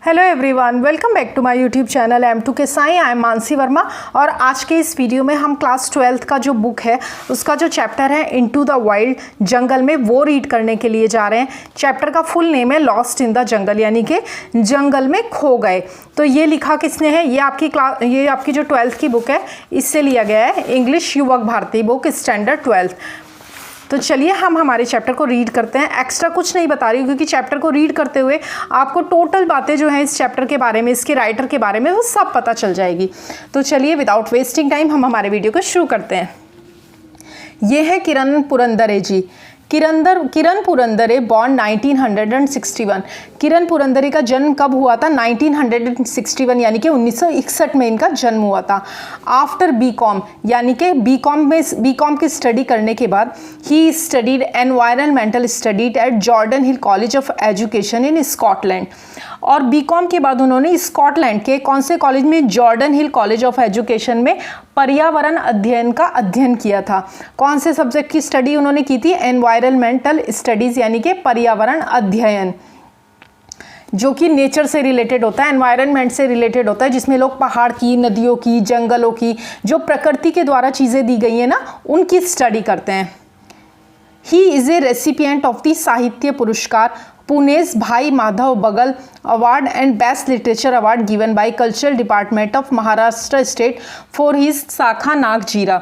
Hello everyone, welcome back to my YouTube channel M2K Sai. I am Mansi Verma और आज के इस वीडियो में हम क्लास 12th का जो बुक है उसका जो चैप्टर है इनटू द वाइल्ड, जंगल में, वो रीड करने के लिए जा रहे हैं। चैप्टर का फुल नेम है लॉस्ट इन द जंगल, यानी कि जंगल में खो गए। तो ये लिखा किसने है? ये आपकी जो 12th की बुक है इससे लिया गया है, इंग्लिश युवक भारती बुक स्टैंडर्ड 12th। तो चलिए हम हमारे चैप्टर को रीड करते हैं। एक्स्ट्रा कुछ नहीं बता रही हूँ क्योंकि चैप्टर को रीड करते हुए आपको टोटल बातें जो हैं इस चैप्टर के बारे में, इसके राइटर के बारे में, वो सब पता चल जाएगी। तो चलिए विदाउट वेस्टिंग टाइम हम हमारे वीडियो को शुरू करते हैं। ये है किरण पुरंदरे जी। किरण पुरंदरे बॉर्न 1961। किरण पुरंदरे का जन्म कब हुआ था? 1961 यानी कि 1961 में इनका जन्म हुआ था। आफ्टर बीकॉम यानी कि बीकॉम की स्टडी करने के बाद he studied environmental studied at Jordan hill college of education in Scotland. और बीकॉम के बाद उन्होंने स्कॉटलैंड के कौन से कॉलेज में? Jordan hill college of education में पर्यावरण अध्ययन का अध्ययन किया था। कौन से सब्जेक्ट की स्टडी उन्होंने की थी? एनवायरनमेंटल स्टडीज यानी कि पर्यावरण अध्ययन, जो कि नेचर से रिलेटेड होता है, एनवायरनमेंट से रिलेटेड होता है, जिसमें लोग पहाड़ की, नदियों की, जंगलों की, जो प्रकृति के द्वारा चीज़ें दी गई हैं ना, उनकी स्टडी करते हैं। He is a recipient of the साहित्य पुरस्कार पुने's भाई माधव बगल award and best literature award given by cultural department of Maharashtra state for his साखा नाग जीरा।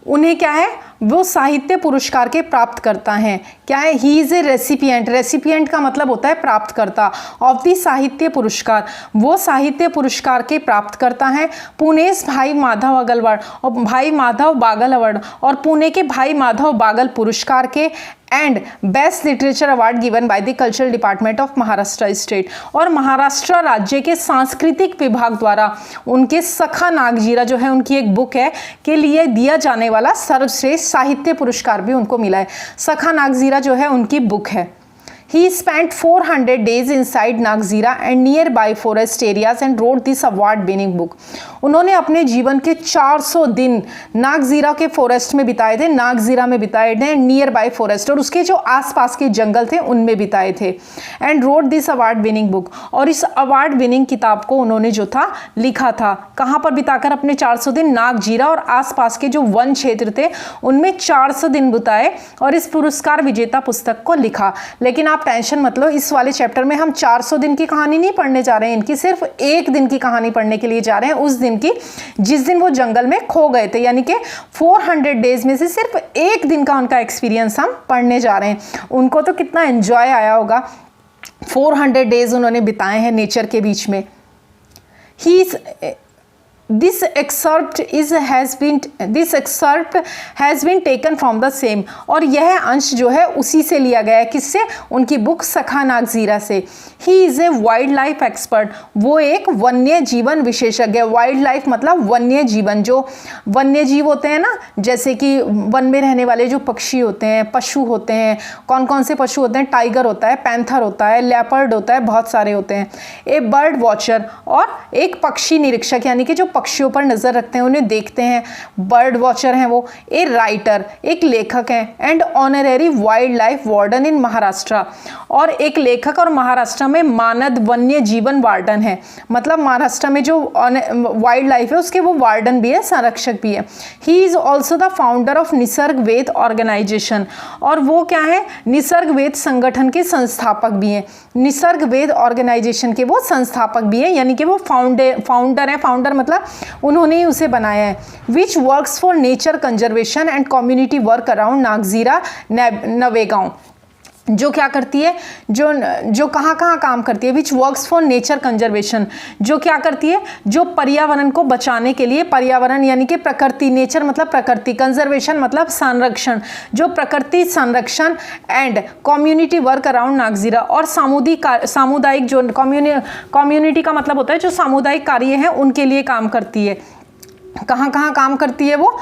उन्हें क्या है? वो साहित्य पुरस्कार के प्राप्त करता हैं। क्या है? He is a recipient. Recipient का मतलब होता है प्राप्तकर्ता। ऑफ दी साहित्य पुरस्कार, वो साहित्य पुरस्कार के प्राप्त करता है। पुने's भाई माधव बागल अवार्ड और भाई माधव बागल अवार्ड और पुणे के भाई माधव बागल पुरस्कार के and best literature award given by the cultural department of Maharashtra state. और महाराष्ट्र राज्य के सांस्कृतिक विभाग द्वारा उनके सखा नागजीरा जो है, उनकी एक बुक है, के लिए दिया जाने वाला सर्वश्रेष्ठ साहित्य पुरस्कार भी उनको मिला है। सखा नागजीरा जो है उनकी बुक है। He spent 400 days inside Nagzira and nearby forest areas and wrote this award-winning book. उन्होंने अपने जीवन के 400 दिन नागजीरा के फॉरेस्ट में बिताए थे, नागजीरा में बिताए थे, नियर बाय फॉरेस्ट, और उसके जो आसपास के जंगल थे उनमें बिताए थे। And road this award winning book, और इस अवार्ड विनिंग किताब को उन्होंने जो था लिखा था। कहाँ पर बिताकर अपने 400 दिन? नागजीरा और आसपास के जो वन क्षेत्र थे उनमें 400 दिन बिताए और इस पुरस्कार विजेता पुस्तक को लिखा। लेकिन आप टेंशन मत लो, इस वाले चैप्टर में हम 400 दिन की कहानी नहीं पढ़ने जा रहे हैं, इनकी सिर्फ एक दिन की कहानी पढ़ने के लिए जा रहे हैं, उस दिन की जिस दिन वो जंगल में खो गए थे। यानी कि 400 डेज में से सिर्फ एक दिन का उनका एक्सपीरियंस हम पढ़ने जा रहे हैं। उनको तो कितना एंजॉय आया होगा, 400 डेज उन्होंने बिताए हैं नेचर के बीच में। This excerpt has been taken from the same, और यह अंश जो है उसी से लिया गया है। किससे? उनकी बुक सखा नागजीरा से। He is a wild life expert, वो एक वन्य जीवन विशेषज्ञ। वाइल्ड लाइफ मतलब वन्य जीवन, जो वन्य जीव होते हैं ना, जैसे कि वन में रहने वाले जो पक्षी होते हैं, पशु होते हैं। कौन कौन से पशु होते हैं? टाइगर होता है, पैंथर होता है, लेपर्ड होता है, बहुत सारे होते हैं। ए बर्ड वॉचर, और एक पक्षी निरीक्षक, यानी कि जो पक्षियों पर नज़र रखते हैं, उन्हें देखते हैं, बर्ड वॉचर हैं वो। ए राइटर, एक लेखक हैं। And honorary wild life warden in Maharashtra, और एक लेखक और महाराष्ट्र में मानद वन्य जीवन वार्डन है। मतलब महाराष्ट्र में जो वाइल्ड लाइफ है उसके वो वार्डन भी है, संरक्षक भी है। He is also the founder of Nisarg Ved organisation, और वो क्या है? निसर्ग वेद संगठन के संस्थापक भी हैं। निसर्ग वेद ऑर्गेनाइजेशन के वो संस्थापक भी हैं, यानी कि वो फाउंडर है। फाउंडर मतलब उन्होंने ही उसे बनाया है। Which works for nature conservation and community work around Nagzira Navegaon, जो क्या करती है? जो कहाँ काम करती है? Which works for nature conservation, जो क्या करती है? जो पर्यावरण को बचाने के लिए, पर्यावरण यानी कि प्रकृति, नेचर मतलब प्रकृति, कंजर्वेशन मतलब संरक्षण, जो प्रकृति संरक्षण, and community work around Nagzira, और सामुदायिक जो कम्युनिटी का मतलब होता है जो सामुदायिक कार्य हैं उनके लिए काम करती है। कहाँ काम करती है वो?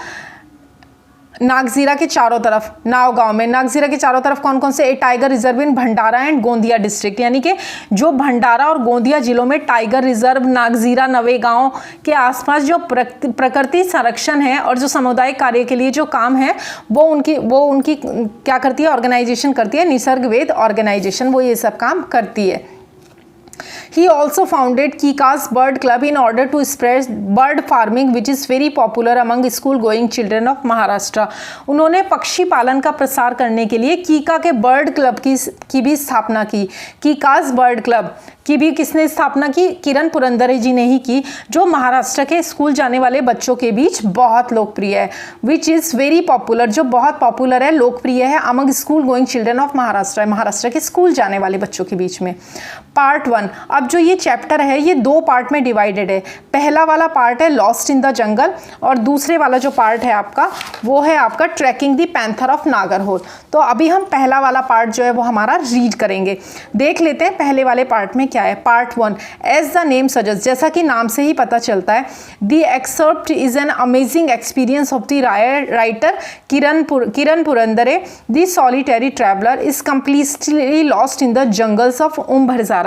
नागजीरा के चारों तरफ, नावगांव में। नागजीरा के चारों तरफ कौन कौन से? A tiger reserve in Bhandara and Gondia district, यानी कि जो भंडारा और गोंदिया जिलों में टाइगर रिजर्व, नागजीरा, नवेगांव के आसपास जो प्रकृति संरक्षण है और जो सामुदायिक कार्य के लिए जो काम है वो उनकी क्या करती है? ऑर्गेनाइजेशन करती है, निसर्ग वेद ऑर्गेनाइजेशन, वो ये सब काम करती है। He also founded Kika's Bird Club in order to spread bird farming which is very popular among school going children of Maharashtra. उन्होंने पक्षी पालन का प्रसार करने के लिए कीका के बर्ड क्लब की भी स्थापना की। कीकास बर्ड क्लब की भी किसने स्थापना की? किरण पुरंदरे जी ने ही की, जो महाराष्ट्र के स्कूल जाने वाले बच्चों के बीच बहुत लोकप्रिय है। विच इज़ वेरी पॉपुलर, जो बहुत पॉपुलर है, लोकप्रिय है among school going children of Maharashtra, Maharashtra के स्कूल जाने वाले बच्चों के बीच में। पार्ट 1, अब जो ये चैप्टर है ये 2 पार्ट में डिवाइडेड है। पहला वाला पार्ट है लॉस्ट इन द जंगल और दूसरे वाला जो पार्ट है आपका वो है आपका trekking the panther of Nagarhole. तो अभी हम पहला वाला पार्ट जो है वो हमारा रीड करेंगे। देख लेते हैं पहले वाले पार्ट में क्या है। Part 1, as the name suggest, जैसा कि नाम से ही पता चलता है, the excerpt is an amazing experience of the writer Kiran Purandare. The solitary traveller is completely lost in the jungles of Umbharjara.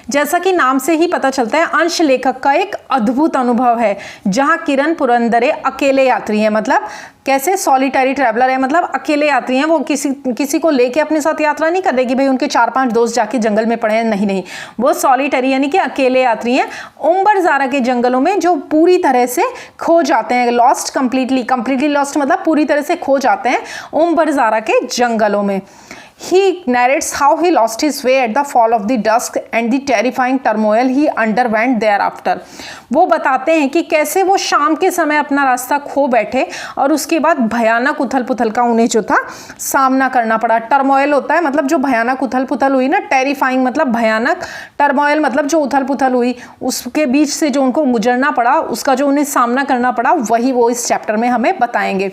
जैसा कि नाम से ही पता चलता है, अंश लेखक का एक अद्भुत अनुभव है जहां किरण पुरंदरे अकेले यात्री हैं। मतलब कैसे? सॉलिटरी ट्रैवलर है, मतलब अकेले यात्री हैं। वो किसी को लेके अपने साथ यात्रा नहीं कर रहे कि भाई उनके 4-5 दोस्त जाके जंगल में पड़े हैं, नहीं, वो सॉलिटरी यानी कि अकेले यात्री हैं उम्भरजारा के जंगलों में, जो पूरी तरह से खो जाते हैं। लॉस्ट कंप्लीटली लॉस्ट मतलब पूरी तरह से खो जाते हैं उम्भरजारा के जंगलों में। He narrates how he lost his way at the fall of the dusk and the terrifying turmoil he underwent thereafter. वो बताते हैं कि कैसे वो शाम के समय अपना रास्ता खो बैठे और उसके बाद भयानक उथल पुथल का उन्हें जो था सामना करना पड़ा। टर्मोइल होता है मतलब जो भयानक उथल पुथल हुई ना, टेरिफाइंग मतलब भयानक, टर्मोइल मतलब जो उथल पुथल हुई उसके बीच से जो उनको गुजरना पड़ा, उसका जो उन्हें सामना करना पड़ा, वही वो इस चैप्टर में हमें बताएंगे।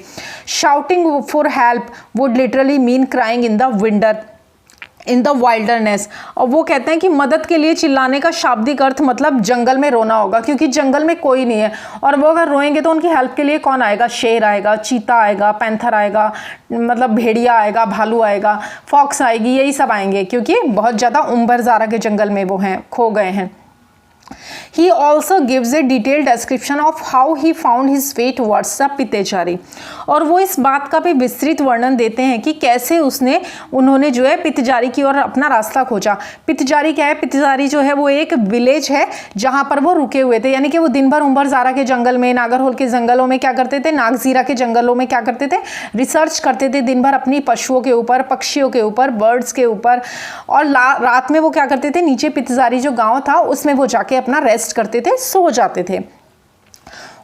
Shouting for help would literally mean crying in the in the wilderness. और वो कहते हैं कि मदद के लिए चिल्लाने का शाब्दिक अर्थ मतलब जंगल में रोना होगा, क्योंकि जंगल में कोई नहीं है और वो अगर रोएंगे तो उनकी हेल्प के लिए कौन आएगा? शेर आएगा, चीता आएगा, पैंथर आएगा, मतलब भेड़िया आएगा, भालू आएगा, फॉक्स आएगी, यही सब आएंगे क्योंकि बहुत ज़्यादा उम्भरजारा के जंगल में वो हैं, खो गए हैं। He also gives a detailed description of how he found his way towards the पितेचारी। और वो इस बात का भी विस्तृत वर्णन देते हैं कि कैसे उन्होंने जो है पितजारी की ओर अपना रास्ता खोजा। पितजारी क्या है? पितजारी जो है वो एक विलेज है जहाँ पर वो रुके हुए थे, यानी कि वो दिन भर उम्भरजारा के जंगल में, नागरहोल के जंगलों में क्या करते थे, नागजीरा के जंगलों में क्या करते थे, रिसर्च करते थे दिन भर अपनी पशुओं के ऊपर, पक्षियों के ऊपर, बर्ड्स के ऊपर। और रात में वो क्या करते थे, नीचे पितजारी जो गाँव था उसमें वो जाके अपना रेस्ट करते थे, सो जाते थे।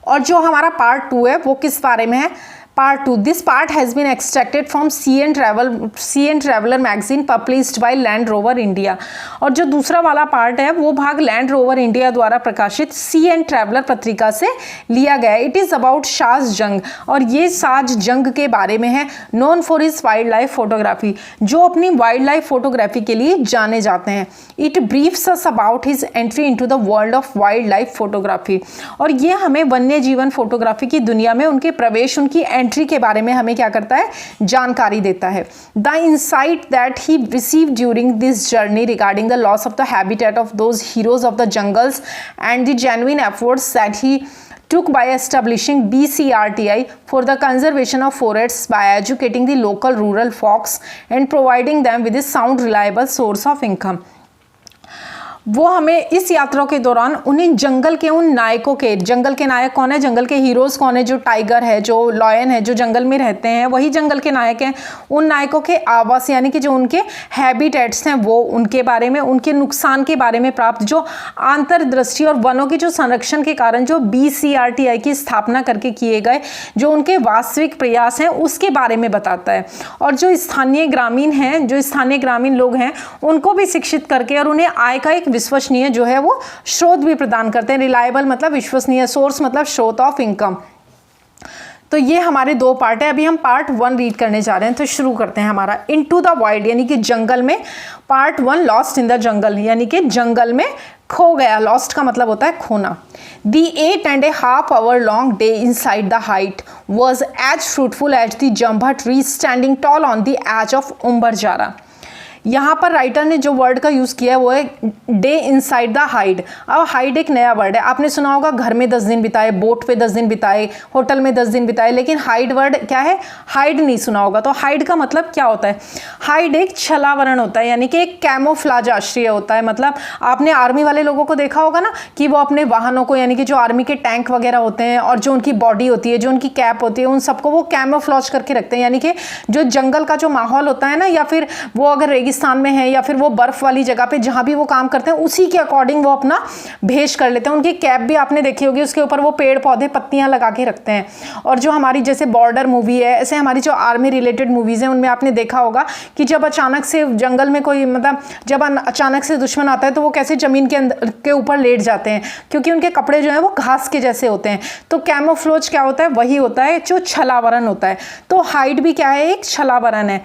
और जो हमारा पार्ट 2 है वो किस बारे में है? Part 2. This part has been extracted from Sea and Traveler magazine published by Land Rover India. और जो दूसरा वाला पार्ट है वो भाग लैंड रोवर इंडिया द्वारा प्रकाशित सी एंड ट्रैवलर पत्रिका से लिया गया है। इट इज़ अबाउट साज जंग, और ये साज जंग के बारे में है। Known for his wild life photography, जो अपनी वाइल्ड लाइफ फोटोग्राफी के लिए जाने जाते हैं। It briefs us about his entry into the world of wild life photography, और ये हमें वन्य जीवन फोटोग्राफी की दुनिया में उनके प्रवेश, उनकी एंट्री के बारे में हमें क्या करता है, जानकारी देता है। The insight that he received during this journey regarding the loss of the habitat of those heroes of the jungles and the genuine efforts that he took by establishing BCRTI for the conservation of forests by educating the local rural folks and providing them with a sound reliable source of income. वो हमें इस यात्रा के दौरान उन्हें जंगल के उन नायकों के, जंगल के नायक कौन है, जंगल के हीरोज़ कौन है, जो टाइगर है, जो लॉयन है, जो जंगल में रहते हैं वही जंगल के नायक हैं। उन नायकों के आवास यानी कि जो उनके हैबिटेट्स हैं वो उनके बारे में, उनके नुकसान के बारे में प्राप्त जो अंतर्दृष्टि और वनों के जो संरक्षण के कारण जो BCRTI की स्थापना करके किए गए जो उनके वास्तविक प्रयास हैं उसके बारे में बताता है। और जो स्थानीय ग्रामीण हैं, जो स्थानीय ग्रामीण लोग हैं उनको भी शिक्षित करके और उन्हें आय का एक विश्वसनीय जो है वो स्रोत भी प्रदान करते हैं। रिलायबल मतलब विश्वसनीय, सोर्स मतलब स्रोत ऑफ इनकम। तो ये हमारे 2 पार्ट है। अभी हम पार्ट 1 रीड करने जा रहे हैं, तो शुरू करते हैं हमारा इनटू द वाइल्ड यानी कि जंगल में। पार्ट 1 लॉस्ट इन द जंगल यानी कि जंगल में खो गया। लॉस्ट का मतलब होता है खोना। The 8.5 hour long day inside the height was as fruitful as the jamba tree standing tall on the edge of Umbharjara. यहाँ पर राइटर ने जो वर्ड का यूज़ किया है वो है डे इनसाइड द हाइड। अब हाइड एक नया वर्ड है, आपने सुना होगा घर में 10 दिन बिताए, बोट पे 10 दिन बिताए, होटल में 10 दिन बिताए, लेकिन हाइड वर्ड क्या है, हाइड नहीं सुना होगा। तो हाइड का मतलब क्या होता है, हाइड एक छलावरण होता है, यानी कि एक कैमोफ्लाज आश्रय होता है। मतलब आपने आर्मी वाले लोगों को देखा होगा ना कि वो अपने वाहनों को, यानी कि जो आर्मी के टैंक वगैरह होते हैं और जो उनकी बॉडी होती है, जो उनकी कैप होती है, उन सबको वो कैमोफ्लाज करके रखते हैं। यानी कि जो जंगल का जो माहौल होता है ना, या फिर वो अगर रेगिस्तान में है या फिर वो बर्फ वाली जगह पे जहां भी वो काम करते हैं, उसी के अकॉर्डिंग वो अपना भेष कर लेते हैं। उनकी कैप भी आपने देखी होगी, उसके ऊपर वो पेड़ पौधे पत्तियां लगा के रखते हैं। और जो हमारी जैसे बॉर्डर मूवी है, ऐसे हमारी जो आर्मी रिलेटेड मूवीज हैं, उनमें आपने देखा होगा कि जब अचानक से जंगल में कोई, मतलब जब अचानक से दुश्मन आता है तो वो कैसे जमीन के ऊपर लेट जाते हैं, क्योंकि उनके कपड़े जो है वो घास के जैसे होते हैं। तो कैमोफ्लेज क्या होता है, वही होता है जो छलावरण होता है। तो हाइड भी क्या है, एक छलावरण है,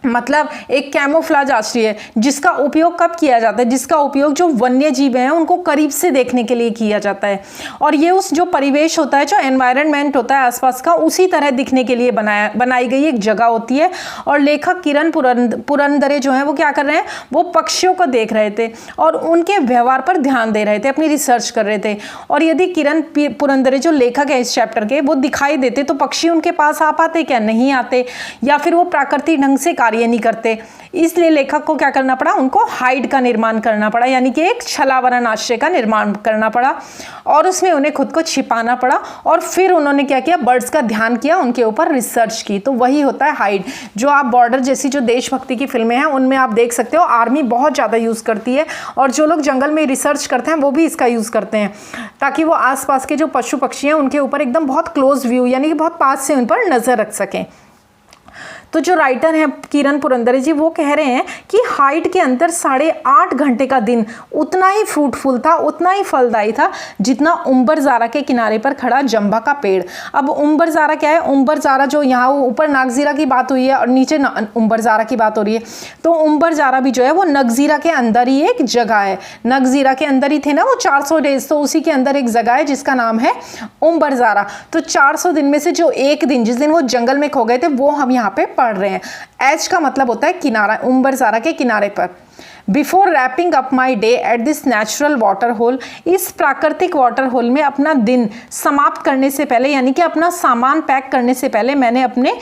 मतलब एक कैमोफ्लाज आश्रय है, जिसका उपयोग कब किया जाता है, जिसका उपयोग जो वन्य जीव हैं उनको करीब से देखने के लिए किया जाता है। और ये उस जो परिवेश होता है, जो एनवायरनमेंट होता है आसपास का, उसी तरह दिखने के लिए बनाई गई एक जगह होती है। और लेखक किरण पुरंदरे जो है वो क्या कर रहे हैं, वो पक्षियों को देख रहे थे और उनके व्यवहार पर ध्यान दे रहे थे, अपनी रिसर्च कर रहे थे। और यदि किरण पुरंदरे जो लेखक है इस चैप्टर के, वो दिखाई देते तो पक्षी उनके पास आ पाते क्या, नहीं आते, या फिर वो प्राकृतिक ढंग से कार्य नहीं करते। इसलिए लेखक को क्या करना पड़ा, उनको हाइड का निर्माण करना पड़ा, यानी कि एक छलावरण आश्रय का निर्माण करना पड़ा, और उसमें उन्हें खुद को छिपाना पड़ा। और फिर उन्होंने क्या किया, बर्ड्स का ध्यान किया, उनके ऊपर रिसर्च की। तो वही होता है हाइड, जो आप बॉर्डर जैसी जो देशभक्ति की फिल्में हैं उनमें आप देख सकते हो, आर्मी बहुत ज़्यादा यूज़ करती है। और जो लोग जंगल में रिसर्च करते हैं वो भी इसका यूज़ करते हैं, ताकि वो आसपास के जो पशु पक्षी हैं उनके ऊपर एकदम बहुत क्लोज व्यू, यानी कि बहुत पास से उन पर नज़र रख सकें। तो जो राइटर हैं किरण पुरंदरे जी, वो कह रहे हैं कि हाइड के अंदर 8.5 घंटे का दिन उतना ही फ्रूटफुल था, उतना ही फलदायी था, जितना उम्बरजारा के किनारे पर खड़ा जंबा का पेड़। अब उम्बरजारा क्या है, उम्बरजारा जो यहाँ ऊपर नागजीरा की बात हुई है और नीचे उम्बरजारा की बात हो रही है, तो उम्बरजारा भी जो है वो नगजीरा के अंदर ही एक जगह है। नगजीरा के अंदर ही थे ना वो 400 डेज, तो उसी के अंदर एक जगह है जिसका नाम है उम्बरजारा। तो 400 दिन में से जो एक दिन, जिस दिन वो जंगल में खो गए थे, वो हम यहाँ पे पढ़ रहे हैं। एज का मतलब होता है किनारा, उम्बरजारा के किनारे पर। Before wrapping up my day at this natural water hole, इस प्राकृतिक वाटर होल में अपना दिन समाप्त करने से पहले, यानी कि अपना सामान पैक करने से पहले, मैंने अपने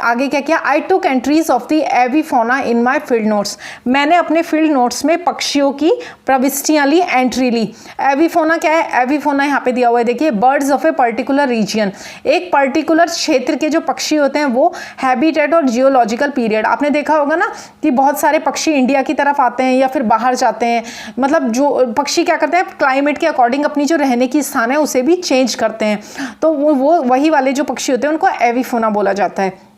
आगे क्या किया, I took entries of the avifauna in my field notes. मैंने अपने फील्ड नोट्स में पक्षियों की प्रविष्टियाँ ली, एंट्री ली। एविफोना क्या है, एविफोना यहाँ पे दिया हुआ है, देखिए, birds of a particular region, एक पर्टिकुलर क्षेत्र के जो पक्षी होते हैं वो, हैबिटेट और जियोलॉजिकल पीरियड। आपने देखा होगा ना कि बहुत सारे पक्षी इंडिया की तरफ आते हैं या फिर बाहर जाते हैं, मतलब जो पक्षी क्या करते हैं, क्लाइमेट के अकॉर्डिंग अपनी जो रहने की स्थान है उसे भी चेंज करते हैं। तो वो वही वाले जो पक्षी होते हैं उनको एविफोना बोला जाता है।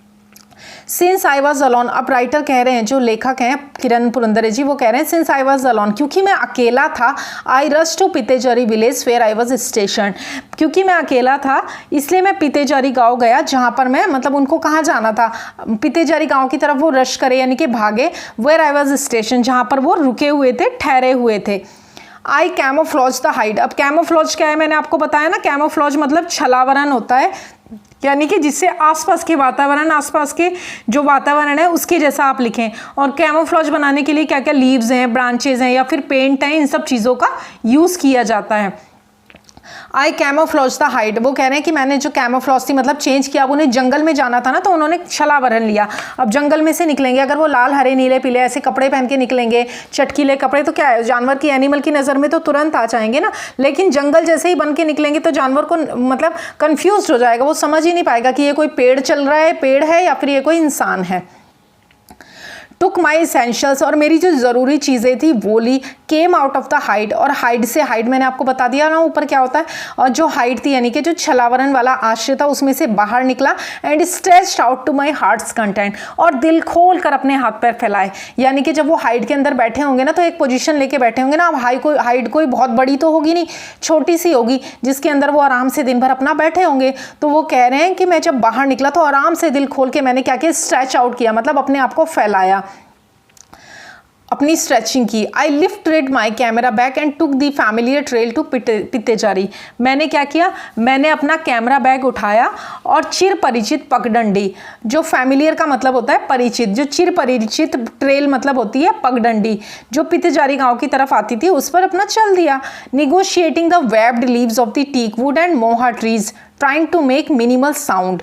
सिंस आई वॉज अलॉन, अब राइटर कह रहे हैं, जो लेखक हैं किरण पुरंदरे जी, वो कह रहे हैं सिंस आई वॉज अलॉन, क्योंकि मैं अकेला था, I rush to Pitezari village where I was station. क्योंकि मैं अकेला था इसलिए मैं पितेजारी गांव गया, जहाँ पर मैं, मतलब उनको कहाँ जाना था, पितेजारी गांव की तरफ वो रश करे, यानी कि भागे। वेयर आई वॉज स्टेशन, जहाँ पर वो रुके हुए थे, ठहरे हुए थे। आई कैमोफ्लॉज द हाइड, अब कैमोफ्लॉज क्या है, मैंने आपको बताया ना, कैमोफ्लॉज मतलब छलावरण होता है, यानी कि जिससे आसपास के वातावरण, आसपास के जो वातावरण है उसके जैसा आप लिखें। और कैमोफ्लेज बनाने के लिए क्या क्या लीव्स हैं, ब्रांचेज हैं या फिर पेंट हैं, इन सब चीज़ों का यूज़ किया जाता है। आई कैमोफ्लेज द हाइड, वो कह रहे हैं कि मैंने जो कैमोफ्लेज थी मतलब चेंज किया, अब उन्हें जंगल में जाना था ना, तो उन्होंने छलावरण लिया। अब जंगल में से निकलेंगे, अगर वो लाल हरे नीले पीले ऐसे कपड़े पहन के निकलेंगे, चटकीले कपड़े, तो क्या है, जानवर की, एनिमल की नज़र में तो तुरंत आ जाएंगे ना। लेकिन जंगल जैसे ही बन के निकलेंगे तो जानवर को मतलब कन्फ्यूज हो जाएगा, वो समझ ही नहीं पाएगा कि ये कोई पेड़ चल रहा है, पेड़ है, या फिर ये कोई इंसान है। टुक माई एसेंशियल्स, और मेरी जो ज़रूरी चीज़ें थी वो ली। Came out of the hide, और हाइड से, हाइड मैंने आपको बता दिया ना ऊपर क्या होता है, और जो हाइड थी यानी कि जो छलावरण वाला आश्रय था उसमें से बाहर निकला। And stretched out to my heart's content, और दिल खोल कर अपने हाथ पैर फैलाए। यानी कि जब वो हाइड के अंदर बैठे होंगे ना, तो एक पोजीशन लेके बैठे होंगे ना। अब हाइड कोई बहुत बड़ी तो होगी नहीं, छोटी सी होगी, जिसके अंदर वो आराम से दिन भर अपना बैठे होंगे। तो वो कह रहे हैं कि मैं जब बाहर निकला तो आराम से दिल खोल के मैंने क्या किया, स्ट्रेच आउट किया, मतलब अपने आप को फैलाया। अपनी स्ट्रेचिंग की। I lifted my camera bag and took the familiar trail to Pitezari. मैंने क्या किया, मैंने अपना कैमरा बैग उठाया और चिर परिचित पगडंडी, जो फैमिलियर का मतलब होता है परिचित, जो चिर परिचित ट्रेल मतलब होती है पगडंडी, जो पितेजारी गांव की तरफ आती थी, उस पर अपना चल दिया। Negotiating the webbed leaves of the teakwood and mahua trees trying to make minimal sound.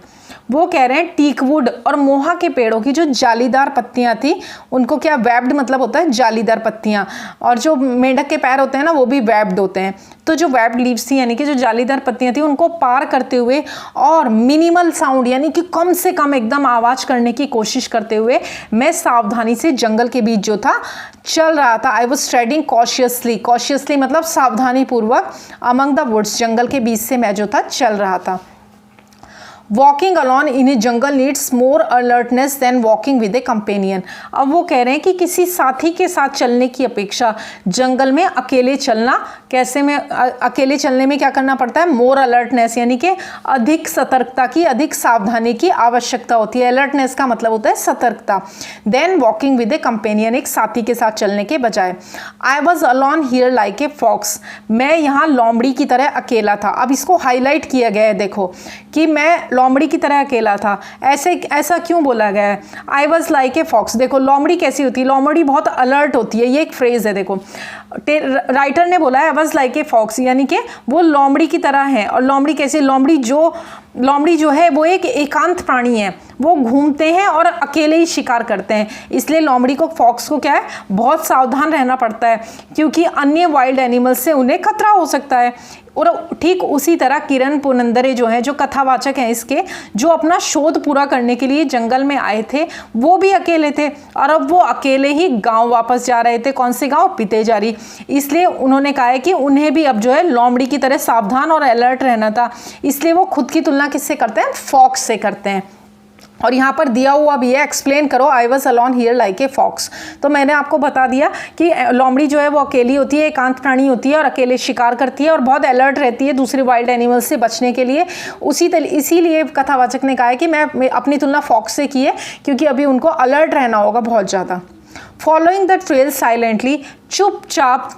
वो कह रहे हैं टीकवुड और मोहा के पेड़ों की जो जालीदार पत्तियां थी, उनको क्या, वेब्ड मतलब होता है जालीदार पत्तियां, और जो मेंढक के पैर होते हैं ना वो भी वेब्ड होते हैं। तो जो वेब्ड लीव्स थी यानी कि जो जालीदार पत्तियां थी, उनको पार करते हुए और मिनिमल साउंड यानी कि कम से कम एकदम आवाज करने की कोशिश करते हुए मैं सावधानी से जंगल के बीच जो था चल रहा था। I was treading cautiously, cautiously मतलब सावधानी पूर्वक, अमंग द वुड्स, जंगल के बीच से मैं जो था चल रहा था। Walking alone in a jungle needs more alertness than walking with a companion. अब वो कह रहे हैं कि किसी साथी के साथ चलने की अपेक्षा जंगल में अकेले चलना, कैसे में अकेले चलने में क्या करना पड़ता है, मोर अलर्टनेस यानी कि अधिक सतर्कता की, अधिक सावधानी की आवश्यकता होती है। अलर्टनेस का मतलब होता है सतर्कता। Then walking with a companion, एक साथी के साथ चलने के बजाय। I was alone here like a fox, मैं यहाँ लोमड़ी की तरह अकेला था। अब इसको हाईलाइट किया गया है, देखो कि मैं लोमड़ी की तरह अकेला था। ऐसा क्यों बोला गया है, I was like a fox. देखो लोमड़ी कैसी होती है, लोमड़ी बहुत अलर्ट होती है, ये एक फ्रेज है। देखो राइटर ने बोला है I was like a fox, यानी कि वो लोमड़ी की तरह है। और लोमड़ी कैसी, लोमड़ी जो है वो एक एकांत प्राणी है, वो घूमते हैं और अकेले ही शिकार करते हैं। इसलिए लोमड़ी को, फॉक्स को क्या है, बहुत सावधान रहना पड़ता है, क्योंकि अन्य वाइल्ड एनिमल्स से उन्हें खतरा हो सकता है। और ठीक उसी तरह किरण पुनंदरे जो हैं, जो कथावाचक हैं इसके, जो अपना शोध पूरा करने के लिए जंगल में आए थे, वो भी अकेले थे और अब वो अकेले ही गांव वापस जा रहे थे। कौन से गांव, पितेजारी। इसलिए उन्होंने कहा है कि उन्हें भी अब जो है लोमड़ी की तरह सावधान और अलर्ट रहना था। इसलिए वो खुद की तुलना किससे करते हैं, फॉक्स से करते हैं। और यहाँ पर दिया हुआ भी है, एक्सप्लेन करो I was alone here like a fox. तो मैंने आपको बता दिया कि लोमड़ी जो है वो अकेली होती है, एकांत प्राणी होती है और अकेले शिकार करती है और बहुत अलर्ट रहती है दूसरे वाइल्ड एनिमल्स से बचने के लिए। इसीलिए कथावाचक ने कहा है कि मैं अपनी तुलना फॉक्स से की है, क्योंकि अभी उनको अलर्ट रहना होगा बहुत ज़्यादा। फॉलोइंग द ट्रेल साइलेंटली, चुपचाप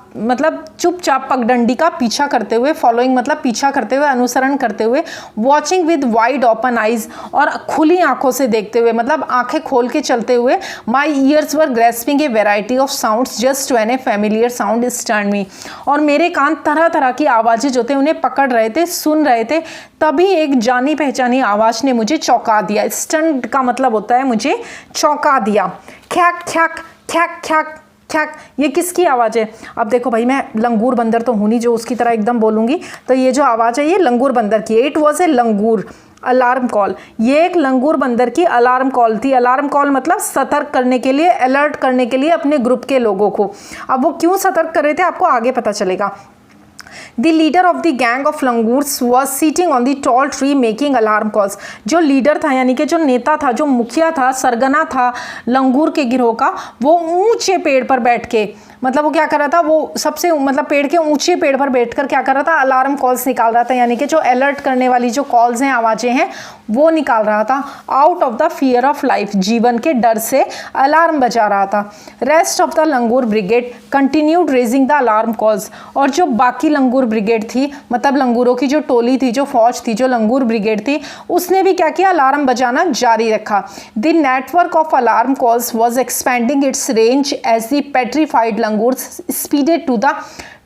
पगडंडी का पीछा करते हुए, फॉलोइंग मतलब पीछा करते हुए, अनुसरण करते हुए। Watching with wide open eyes, और खुली आंखों से देखते हुए, मतलब आंखें खोल के चलते हुए। My ears were grasping a variety of sounds just when a familiar sound stern me, और मेरे कान तरह तरह की आवाज़ें जो थे उन्हें पकड़ रहे थे, सुन रहे थे। तभी एक जानी पहचानी आवाज़ ने मुझे चौंका दिया। स्टन का मतलब होता है मुझे चौंका दिया। ख्याक ख्याक ख्याक ख्याक ख्याक, ये किसकी आवाज़ है। अब देखो भाई, मैं लंगूर बंदर तो हूँ नहीं जो उसकी तरह एकदम बोलूँगी, तो ये जो आवाज़ है ये लंगूर बंदर की है। It was a langur alarm call, ये एक लंगूर बंदर की अलार्म कॉल थी। अलार्म कॉल मतलब सतर्क करने के लिए, अलर्ट करने के लिए अपने ग्रुप के लोगों को। अब वो क्यों सतर्क कर रहे थे आपको आगे पता चलेगा। The leader of the gang of langurs was sitting on the tall tree making alarm calls। जो लीडर था यानी कि जो नेता था, जो मुखिया था, सरगना था लंगूर के गिरोह का, वो ऊंचे पेड़ पर बैठ के, मतलब वो क्या कर रहा था, वो सबसे मतलब पेड़ के ऊंचे पेड़ पर बैठकर क्या कर रहा था, अलार्म कॉल्स निकाल रहा था, यानी कि जो अलर्ट करने वाली जो कॉल्स हैं, आवाज़ें हैं, वो निकाल रहा था। Out of the fear of life, जीवन के डर से अलार्म बजा रहा था। Rest of the langur brigade continued raising the alarm calls, और जो बाकी लंगूर ब्रिगेड थी, मतलब लंगूरों की जो टोली थी, जो फौज थी, जो लंगूर ब्रिगेड थी, उसने भी क्या किया, अलार्म बजाना जारी रखा। The network of alarm calls was expanding its range as the petrified langurs speeded to the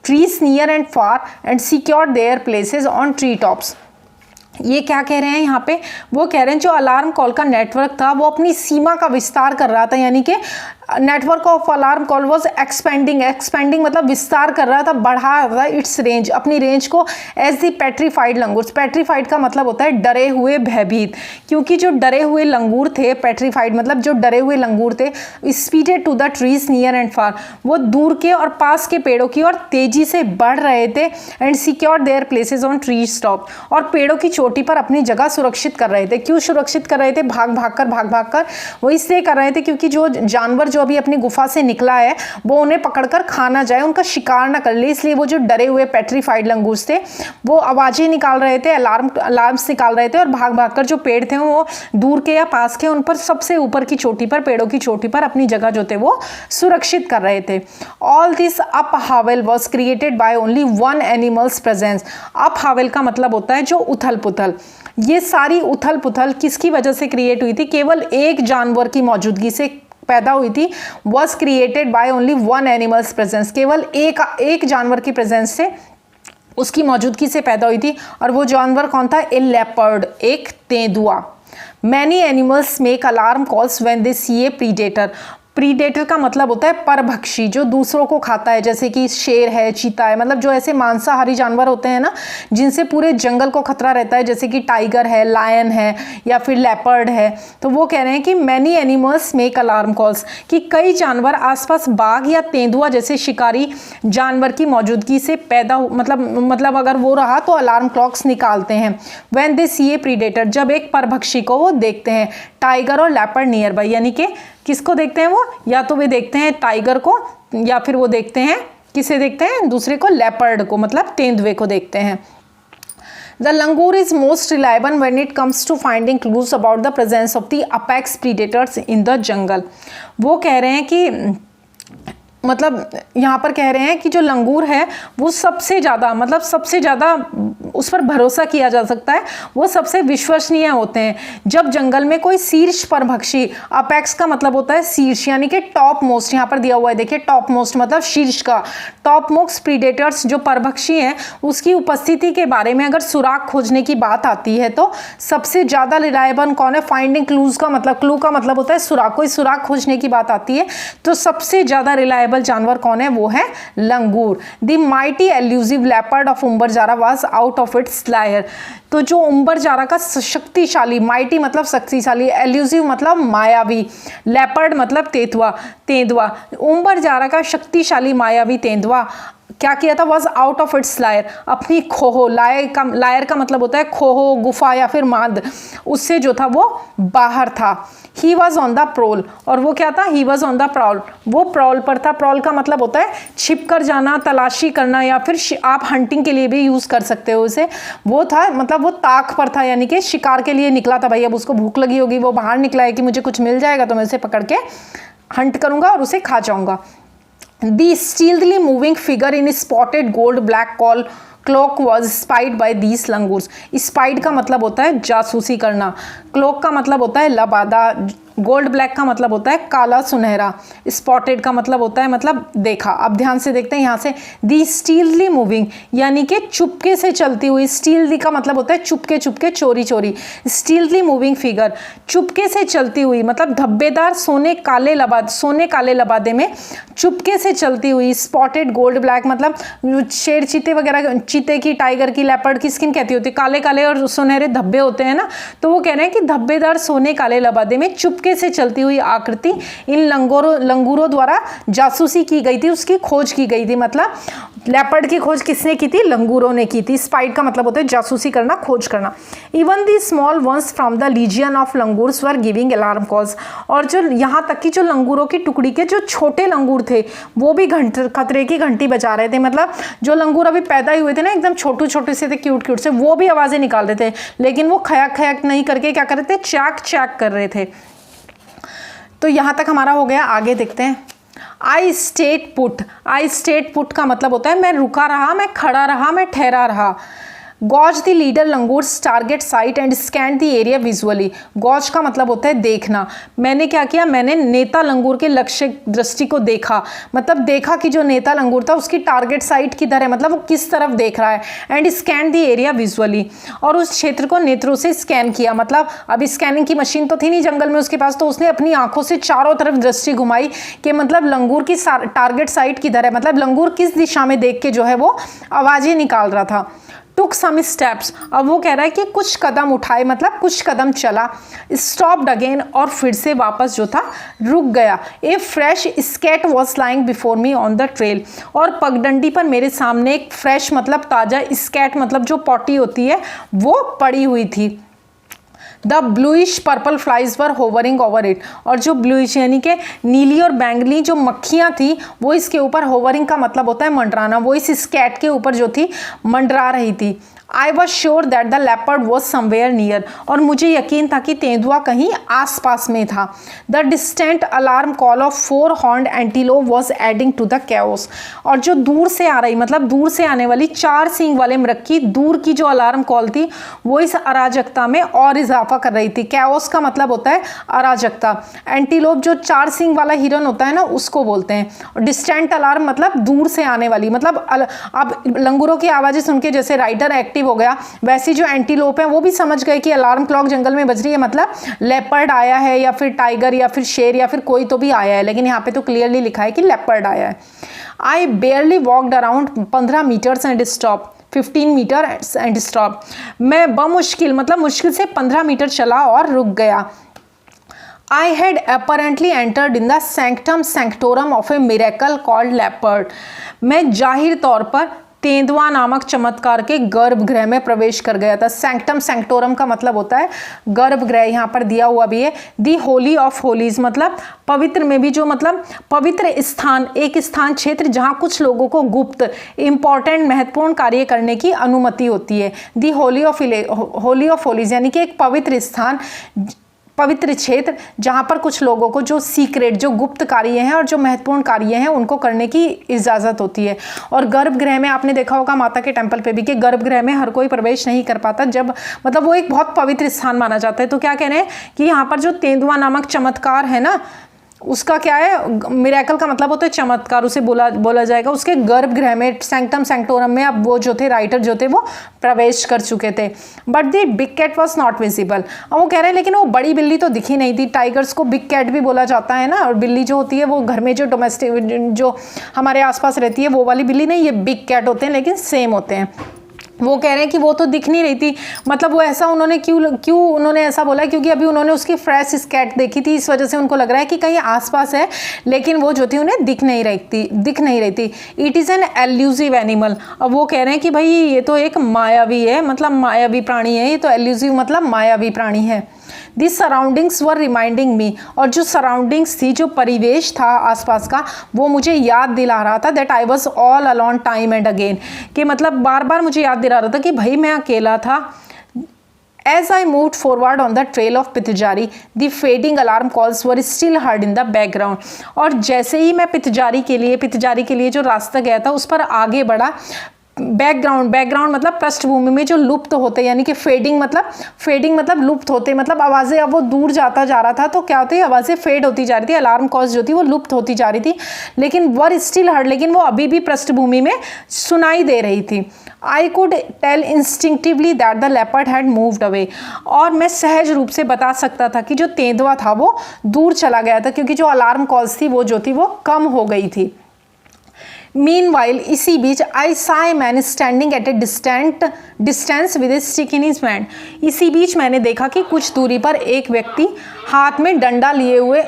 trees near and far and secured their places on tree tops। ये क्या कह रहे हैं यहाँ पे, वो कह रहे हैं जो अलार्म कॉल का नेटवर्क था वो अपनी सीमा का विस्तार कर रहा था, यानी कि network of alarm call was expanding मतलब विस्तार कर रहा था, बढ़ा रहा था इट्स रेंज, अपनी रेंज को, as the petrified langurs. Petrified का मतलब होता है डरे हुए, भयभीत, क्योंकि जो डरे हुए लंगूर थे, पेट्रीफाइड मतलब जो डरे हुए लंगूर थे, speeded to the trees near and far, वो दूर के और पास के पेड़ों की ओर तेजी से बढ़ रहे थे। And secure their places on tree top, और पेड़ों की चोटी पर अपनी जगह सुरक्षित कर रहे थे। क्यों सुरक्षित कर रहे थे, भाग भाग कर वो इसलिए कर रहे थे क्योंकि जो जानवर जो जो अभी अपनी गुफा से निकला है वो उन्हें पकड़कर खा ना जाए, उनका शिकार ना कर ले, इसलिए वो जो डरे हुए पेट्रीफाइड लंगूर्स थे वो आवाज़ें निकाल रहे थे, अलार्म्स निकाल रहे थे और भाग भाग कर जो पेड़ थे वो दूर के या पास के उन पर सबसे ऊपर की चोटी पर, पेड़ों की चोटी पर अपनी जगह जो थे वो सुरक्षित कर रहे थे। All this up Howell was created by only one animals presence. Up Howell का मतलब होता है जो उथल पुथल। ये सारी उथल पुथल किसकी वजह से क्रिएट हुई थी? केवल एक जानवर की मौजूदगी से पैदा हुई थी। Was created by only one animals presence, केवल एक जानवर की प्रेजेंस से, उसकी मौजूदगी से पैदा हुई थी। और वो जानवर कौन था? ए लेपर्ड, एक तेंदुआ। Many animals make alarm calls when they see a predator. Predator का मतलब होता है परभक्षी, जो दूसरों को खाता है, जैसे कि शेर है, चीता है, मतलब जो ऐसे मांसाहारी जानवर होते हैं ना जिनसे पूरे जंगल को खतरा रहता है, जैसे कि टाइगर है, लायन है या फिर लेपर्ड है। तो वो कह रहे हैं कि many animals make alarm calls, कि कई जानवर आसपास बाघ या तेंदुआ जैसे शिकारी जानवर की मौजूदगी से पैदा मतलब अगर वो रहा तो अलार्म क्लॉक्स निकालते हैं। When they see a predator, जब एक परभक्षी को वो देखते हैं। टाइगर और लेपर्ड नियर बाय, यानी कि किसको देखते हैं वो? या तो वे देखते हैं टाइगर को या फिर वो देखते हैं, किसे देखते हैं? दूसरे को, लेपर्ड को, मतलब तेंदुए को देखते हैं। The langur is most reliable when it comes to finding clues about the presence of the apex predators in the jungle। वो कह रहे हैं कि मतलब यहाँ पर कह रहे हैं कि जो लंगूर है वो सबसे ज़्यादा उस पर भरोसा किया जा सकता है, वो सबसे विश्वसनीय होते हैं। जब जंगल में कोई शीर्ष परभक्षी, अपेक्स का मतलब होता है शीर्ष, यानी कि टॉप मोस्ट, यहाँ पर दिया हुआ है देखिए, टॉप मोस्ट मतलब शीर्ष का, टॉप मोस्ट प्रीडेटर्स जो परभक्षी हैं उसकी उपस्थिति के बारे में अगर सुराग खोजने की बात आती है तो सबसे ज़्यादा रिलायबल कौन है? फाइंडिंग क्लूज का मतलब, क्लू का मतलब होता है सुराग, कोई सुराग खोजने की बात आती है तो सबसे ज़्यादा रिलायबल जानवर कौन है? वो है लंगूर। The mighty elusive leopard of Umbarjara was out of its lair. तो जो उम्बरजारा का शक्तिशाली, माइटी मतलब शक्तिशाली, एल्यूसिव मतलब मायावी, लेपर्ड मतलब तेंदुआ, उम्बरजारा का शक्तिशाली मायावी तेंदुआ क्या किया था? Was out of its lair, अपनी खोहो, लायर का मतलब होता है खोहो, गुफा या फिर माद, उससे जो था वो बाहर था। ही वॉज ऑन द प्रोल, और वो क्या था? He was on the prowl, वो प्रॉल पर था। प्रॉल का मतलब होता है छिप कर जाना, तलाशी करना, या फिर आप हंटिंग के लिए भी यूज़ कर सकते हो उसे। वो था मतलब वो ताक पर था, यानी कि शिकार के लिए निकला था भाई। अब उसको भूख लगी होगी, वो बाहर निकला है कि मुझे कुछ मिल जाएगा तो मैं उसे पकड़ के हंट करूँगा और उसे खा जाऊँगा। The stealthily moving figure in spotted gold black cloak was spied by these langurs। spied का मतलब होता है जासूसी करना, cloak का मतलब होता है लबादा, गोल्ड ब्लैक का मतलब होता है काला सुनहरा, स्पॉटेड का मतलब होता है मतलब देखा। अब ध्यान से देखते हैं यहाँ से, दी स्टीलली मूविंग यानी कि चुपके से चलती हुई, स्टीलली का मतलब होता है चुपके चुपके, चोरी चोरी, स्टीलली मूविंग फिगर, चुपके से चलती हुई मतलब धब्बेदार सोने काले लबादे में चुपके से चलती हुई। स्पॉटेड गोल्ड ब्लैक मतलब शेर चीते वगैरह, चीते की, टाइगर की, लेपर्ड की स्किन कैसी होती है? काले काले और सुनहरे धब्बे होते हैं ना, तो वो कह रहे हैं कि धब्बेदार सोने काले लबादे में चुपके से चलती हुई आकृति इन लंगूरों द्वारा जासूसी की गई थी, उसकी खोज की गई थी। मतलब लेपर्ड की खोज किसने की थी? लंगूरों ने की थी। स्पाइड का मतलब होता है जासूसी करना, खोज करना। Even the small once from the lesion of langurs were giving alarm calls, और जो यहाँ तक कि जो लंगूरों की टुकड़ी के जो छोटे लंगूर थे वो भी खतरे की घंटी बजा रहे थे। मतलब जो लंगूर अभी पैदा ही हुए थे ना, एकदम छोटे से थे, क्यूट से, वो भी आवाज़ें निकाल रहे थे, लेकिन वो खयाक खयाक नहीं करके क्या कर रहे थे? चैक चैक कर रहे थे। तो यहाँ तक हमारा हो गया, आगे देखते हैं। आई स्टेट पुट का मतलब होता है मैं रुका रहा, मैं खड़ा रहा, मैं ठहरा रहा। Gauge the leader langurs target sight and scan the area visually. Gauge का मतलब होता है देखना। मैंने क्या किया? मैंने नेता लंगूर के लक्ष्य दृष्टि को देखा, मतलब देखा कि जो नेता लंगूर था उसकी टारगेट साइट किधर है, मतलब वो किस तरफ देख रहा है। And scan the area visually, और उस क्षेत्र को नेत्रों से स्कैन किया। मतलब अब स्कैनिंग की मशीन तो थी नहीं जंगल में उसके पास, तो उसने अपनी आंखों से चारों तरफ दृष्टि घुमाई कि मतलब लंगूर की टारगेट साइट किधर है, मतलब लंगूर किस दिशा में देख के जो है वो आवाज़ें निकाल रहा था। टुक सम स्टेप्स, अब वो कह रहा है कि कुछ कदम उठाए, मतलब कुछ कदम चला। स्टॉप्ड अगेन, और फिर से वापस जो था रुक गया। A fresh scat was lying before me on the trail, और पगडंडी पर मेरे सामने एक फ्रेश मतलब ताज़ा, स्केट मतलब जो पॉटी होती है वो पड़ी हुई थी। The bluish purple flies were hovering over it, और जो ब्लूइश यानी कि नीली और बैंगनी जो मक्खियाँ थी वो इसके ऊपर, होवरिंग का मतलब होता है मंडराना, वो इस स्कैट के ऊपर जो थी मंडरा रही थी। I was sure that the leopard was somewhere near, और मुझे यकीन था कि तेंदुआ कहीं आसपास में था। The distant alarm call of 4 horned antelope was adding to the chaos, और जो दूर से आ रही, मतलब दूर से आने वाली 4 सींग वाले मृग की दूर की जो अलार्म कॉल थी वो इस अराजकता में और इजाफा कर रही थी। कैओस का मतलब होता है अराजकता। एंटीलोप जो 4 सींग वाला हिरन होता है ना, उसको बोलते हैं। और डिस्टेंट अलार्म मतलब दूर से आने वाली, मतलब अब लंगूरों की आवाज़ें सुन के जैसे राइडर एक्टिव हो गया, वैसी जो एंटीलोप है वो भी समझ गए कि अलार्म क्लॉक जंगल में बज रही है, मतलब लेपर्ड आया है या फिर टाइगर या फिर शेर या फिर कोई तो भी आया है, लेकिन यहाँ पे तो क्लियरली लिखा है कि लेपर्ड आया है। I barely walked around 15 metres and stop, 15 metre and stop, मैं बमुश्किल मतलब मुश्किल से 15 मीटर चला और रुक गया। I had apparently entered in the sanctum sanctorum of a miracle called leopard, मैं जाहिर तौर पर तेंदुआ नामक चमत्कार के गर्भगृह में प्रवेश कर गया था। सैंक्टम सैंक्टोरम का मतलब होता है गर्भगृह, यहाँ पर दिया हुआ भी है। दी होली ऑफ होलीज मतलब पवित्र में भी जो मतलब पवित्र स्थान, एक स्थान क्षेत्र जहाँ कुछ लोगों को गुप्त इंपॉर्टेंट महत्वपूर्ण कार्य करने की अनुमति होती है। दी होली ऑफ होलीज यानी कि एक पवित्र स्थान, पवित्र क्षेत्र जहाँ पर कुछ लोगों को जो सीक्रेट, जो गुप्त कार्य हैं और जो महत्वपूर्ण कार्य हैं उनको करने की इजाज़त होती है। और गर्भगृह में आपने देखा होगा माता के टेम्पल पे भी कि गर्भगृह में हर कोई प्रवेश नहीं कर पाता, जब मतलब वो एक बहुत पवित्र स्थान माना जाता है। तो क्या कह रहे हैं कि यहाँ पर जो तेंदुआ नामक चमत्कार है ना, उसका क्या है, मिरेकल का मतलब होता है चमत्कार, उसे बोला जाएगा। उसके गर्भगृह में सैंक्टम सैंक्टोरम में अब वो जो थे राइटर जो थे वो प्रवेश कर चुके थे। But the big cat was not visible, अब वो कह रहे हैं लेकिन वो बड़ी बिल्ली तो दिखी नहीं थी। टाइगर्स को बिग कैट भी बोला जाता है ना, और बिल्ली जो होती है वो घर में जो डोमेस्टिक जो हमारे आसपास रहती है वो वाली बिल्ली नहीं, ये बिग कैट होते हैं लेकिन सेम होते हैं। वो कह रहे हैं कि वो तो दिख नहीं रही थी, मतलब वो ऐसा उन्होंने क्यों उन्होंने ऐसा बोला, क्योंकि अभी उन्होंने उसकी फ्रेश स्कैट देखी थी, इस वजह से उनको लग रहा है कि कहीं आसपास है, लेकिन वो जो थी उन्हें दिख नहीं रही थी। It is an elusive animal, अब वो कह रहे हैं कि भाई ये तो एक मायावी है, मतलब मायावी प्राणी है, ये तो एल्यूसिव मतलब मायावी प्राणी है। This surroundings were reminding me, और जो सराउंडिंग्स थी, जो परिवेश था आसपास का, वो मुझे याद दिला रहा था that I was all alone time and again, कि मतलब बार बार मुझे याद दिला रहा था कि भाई मैं अकेला था। As I moved forward on the trail of पितजारी, the fading alarm calls were still heard in the background, और जैसे ही मैं पितजारी के लिए जो रास्ता गया था उस पर आगे बढ़ा, बैकग्राउंड मतलब पृष्ठभूमि में जो लुप्त होते, यानी कि फेडिंग मतलब लुप्त होते, मतलब आवाज़ें, अब वो दूर जाता जा रहा था तो क्या होती है, आवाज़ें फेड होती जा रही थी, अलार्म कॉल्स जो थी वो लुप्त होती जा रही थी, लेकिन वर स्टिल हर्ड, लेकिन वो अभी भी पृष्ठभूमि में सुनाई दे रही थी। I could tell instinctively that the leopard had moved away, और मैं सहज रूप से बता सकता था कि जो तेंदुआ था वो दूर चला गया था, क्योंकि जो अलार्म कॉल्स थी वो जो थी वो कम हो गई थी। मीनवाइल इसी बीच आई सा a man standing at A distance with A stick in his hand, इसी बीच मैंने देखा कि कुछ दूरी पर एक व्यक्ति हाथ में डंडा लिए हुए,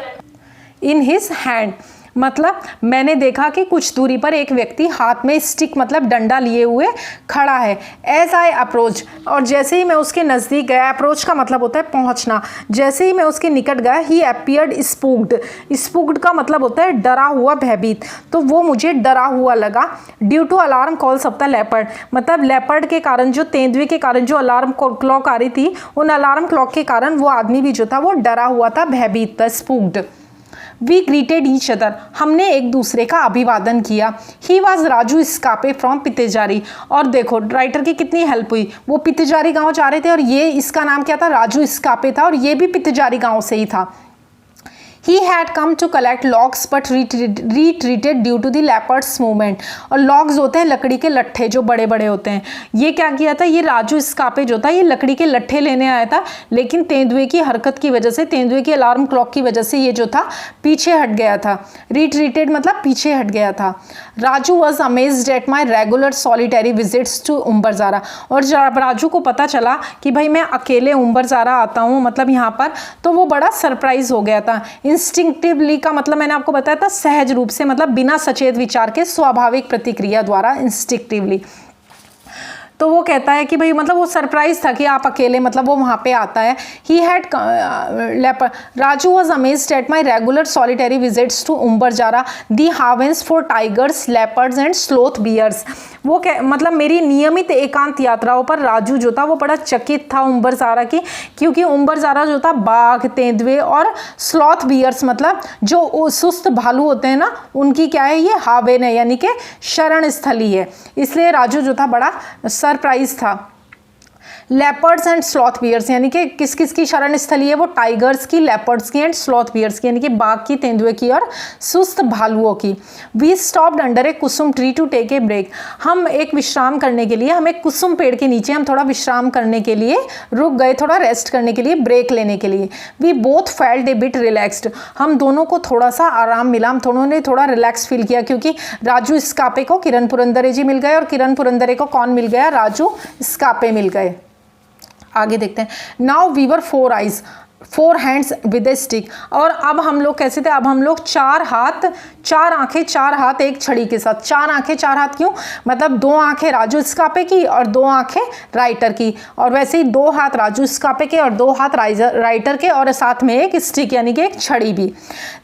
इन हिज हैंड मतलब मैंने देखा कि कुछ दूरी पर एक व्यक्ति हाथ में स्टिक मतलब डंडा लिए हुए खड़ा है। एज आई अप्रोच, और जैसे ही मैं उसके नज़दीक गया, अप्रोच का मतलब होता है पहुंचना, जैसे ही मैं उसके निकट गया, ही अपीयर्ड स्पूक्ड का मतलब होता है डरा हुआ, भयभीत, तो वो मुझे डरा हुआ लगा। Due to alarm calls of the leopard, मतलब लेपर्ड के कारण, जो तेंदुए के कारण जो अलार्म क्लॉक आ रही थी, उन अलार्म क्लॉक के कारण वो आदमी भी जो था वो डरा हुआ था, भयभीत था, spooked. We greeted each other, हमने एक दूसरे का अभिवादन किया। ही वॉज राजू स्कापे फ्रॉम पितेजारी, और देखो राइटर की कितनी हेल्प हुई, वो पितेजारी गांव जा रहे थे और ये इसका नाम क्या था, राजू स्कापे था, और ये भी पितेजारी गांव से ही था। He had come to collect logs but retreated due to the leopard's movement, और logs होते हैं लकड़ी के लट्ठे जो बड़े बड़े होते हैं। ये क्या किया था, ये राजू स्कापे जो था ये लकड़ी के लट्ठे लेने आया था, लेकिन तेंदुए की हरकत की वजह से, तेंदुए की अलार्म क्लॉक की वजह से ये जो था पीछे हट गया था। रिट्रीटेड मतलब पीछे हट गया था। Raju was amazed at my regular solitary visits to Umbarjara, और जब राजू को पता चला कि भाई मैं अकेले उम्बरजारा आता हूँ मतलब यहाँ पर, तो वो बड़ा सरप्राइज हो गया था। इंस्टिंक्टिवली का मतलब मैंने आपको बताया था सहज रूप से, मतलब बिना सचेत विचार के, स्वाभाविक प्रतिक्रिया द्वारा, इंस्टिंक्टिवली। तो वो कहता है कि भाई मतलब वो सरप्राइज था कि आप अकेले, मतलब वो वहाँ पे आता है। He had Raju was amazed at my regular solitary visits to Umbarjara the havens for tigers, leopards and sloth bears. वो मतलब मेरी नियमित एकांत यात्राओं पर राजू जो था वो बड़ा चकित था उम्बरजारा की, क्योंकि उम्बरजारा जो था बाघ, तेंदुए और स्लॉथ बियर्स मतलब जो सुस्त भालू होते हैं ना, उनकी क्या है, ये हावेन है, यानी कि शरण स्थली है। इसलिए राजू जो था बड़ा सरप्राइज था। लेपर्ड्स एंड स्लॉथ बियर्स, यानी कि किस किस की शरण स्थली है, वो टाइगर्स की, लेपर्ड्स की एंड स्लॉथ बियर्स की, यानी कि बाघ की, तेंदुए की और सुस्त भालुओं की। We stopped under a kusum tree to take a break. हम एक विश्राम करने के लिए, हम एक कुसुम पेड़ के नीचे हम थोड़ा विश्राम करने के लिए रुक गए, थोड़ा रेस्ट करने के लिए, ब्रेक लेने के लिए। We both felt a bit relaxed. हम दोनों को थोड़ा सा आराम मिला, हम दोनों ने थोड़ा रिलैक्स फील किया, क्योंकि राजू स्कापे को किरण पुरंदरे जी मिल गए और किरण पुरंदरे को कौन मिल गया, राजू स्कापे मिल गए। आगे देखते हैं। Now we were 4 eyes, 4 hands with a stick। और अब हम लोग कैसे थे, अब हम लोग 4 हाथ, 4 आंखें, 4 हाथ एक छड़ी के साथ। 4 आंखें 4 हाथ क्यों, मतलब 2 आंखें राजू स्कापे की और 2 आंखें राइटर की, और वैसे ही 2 हाथ राजू स्कापे के और 2 हाथ राइटर के, और साथ में एक स्टिक यानी कि एक छड़ी भी।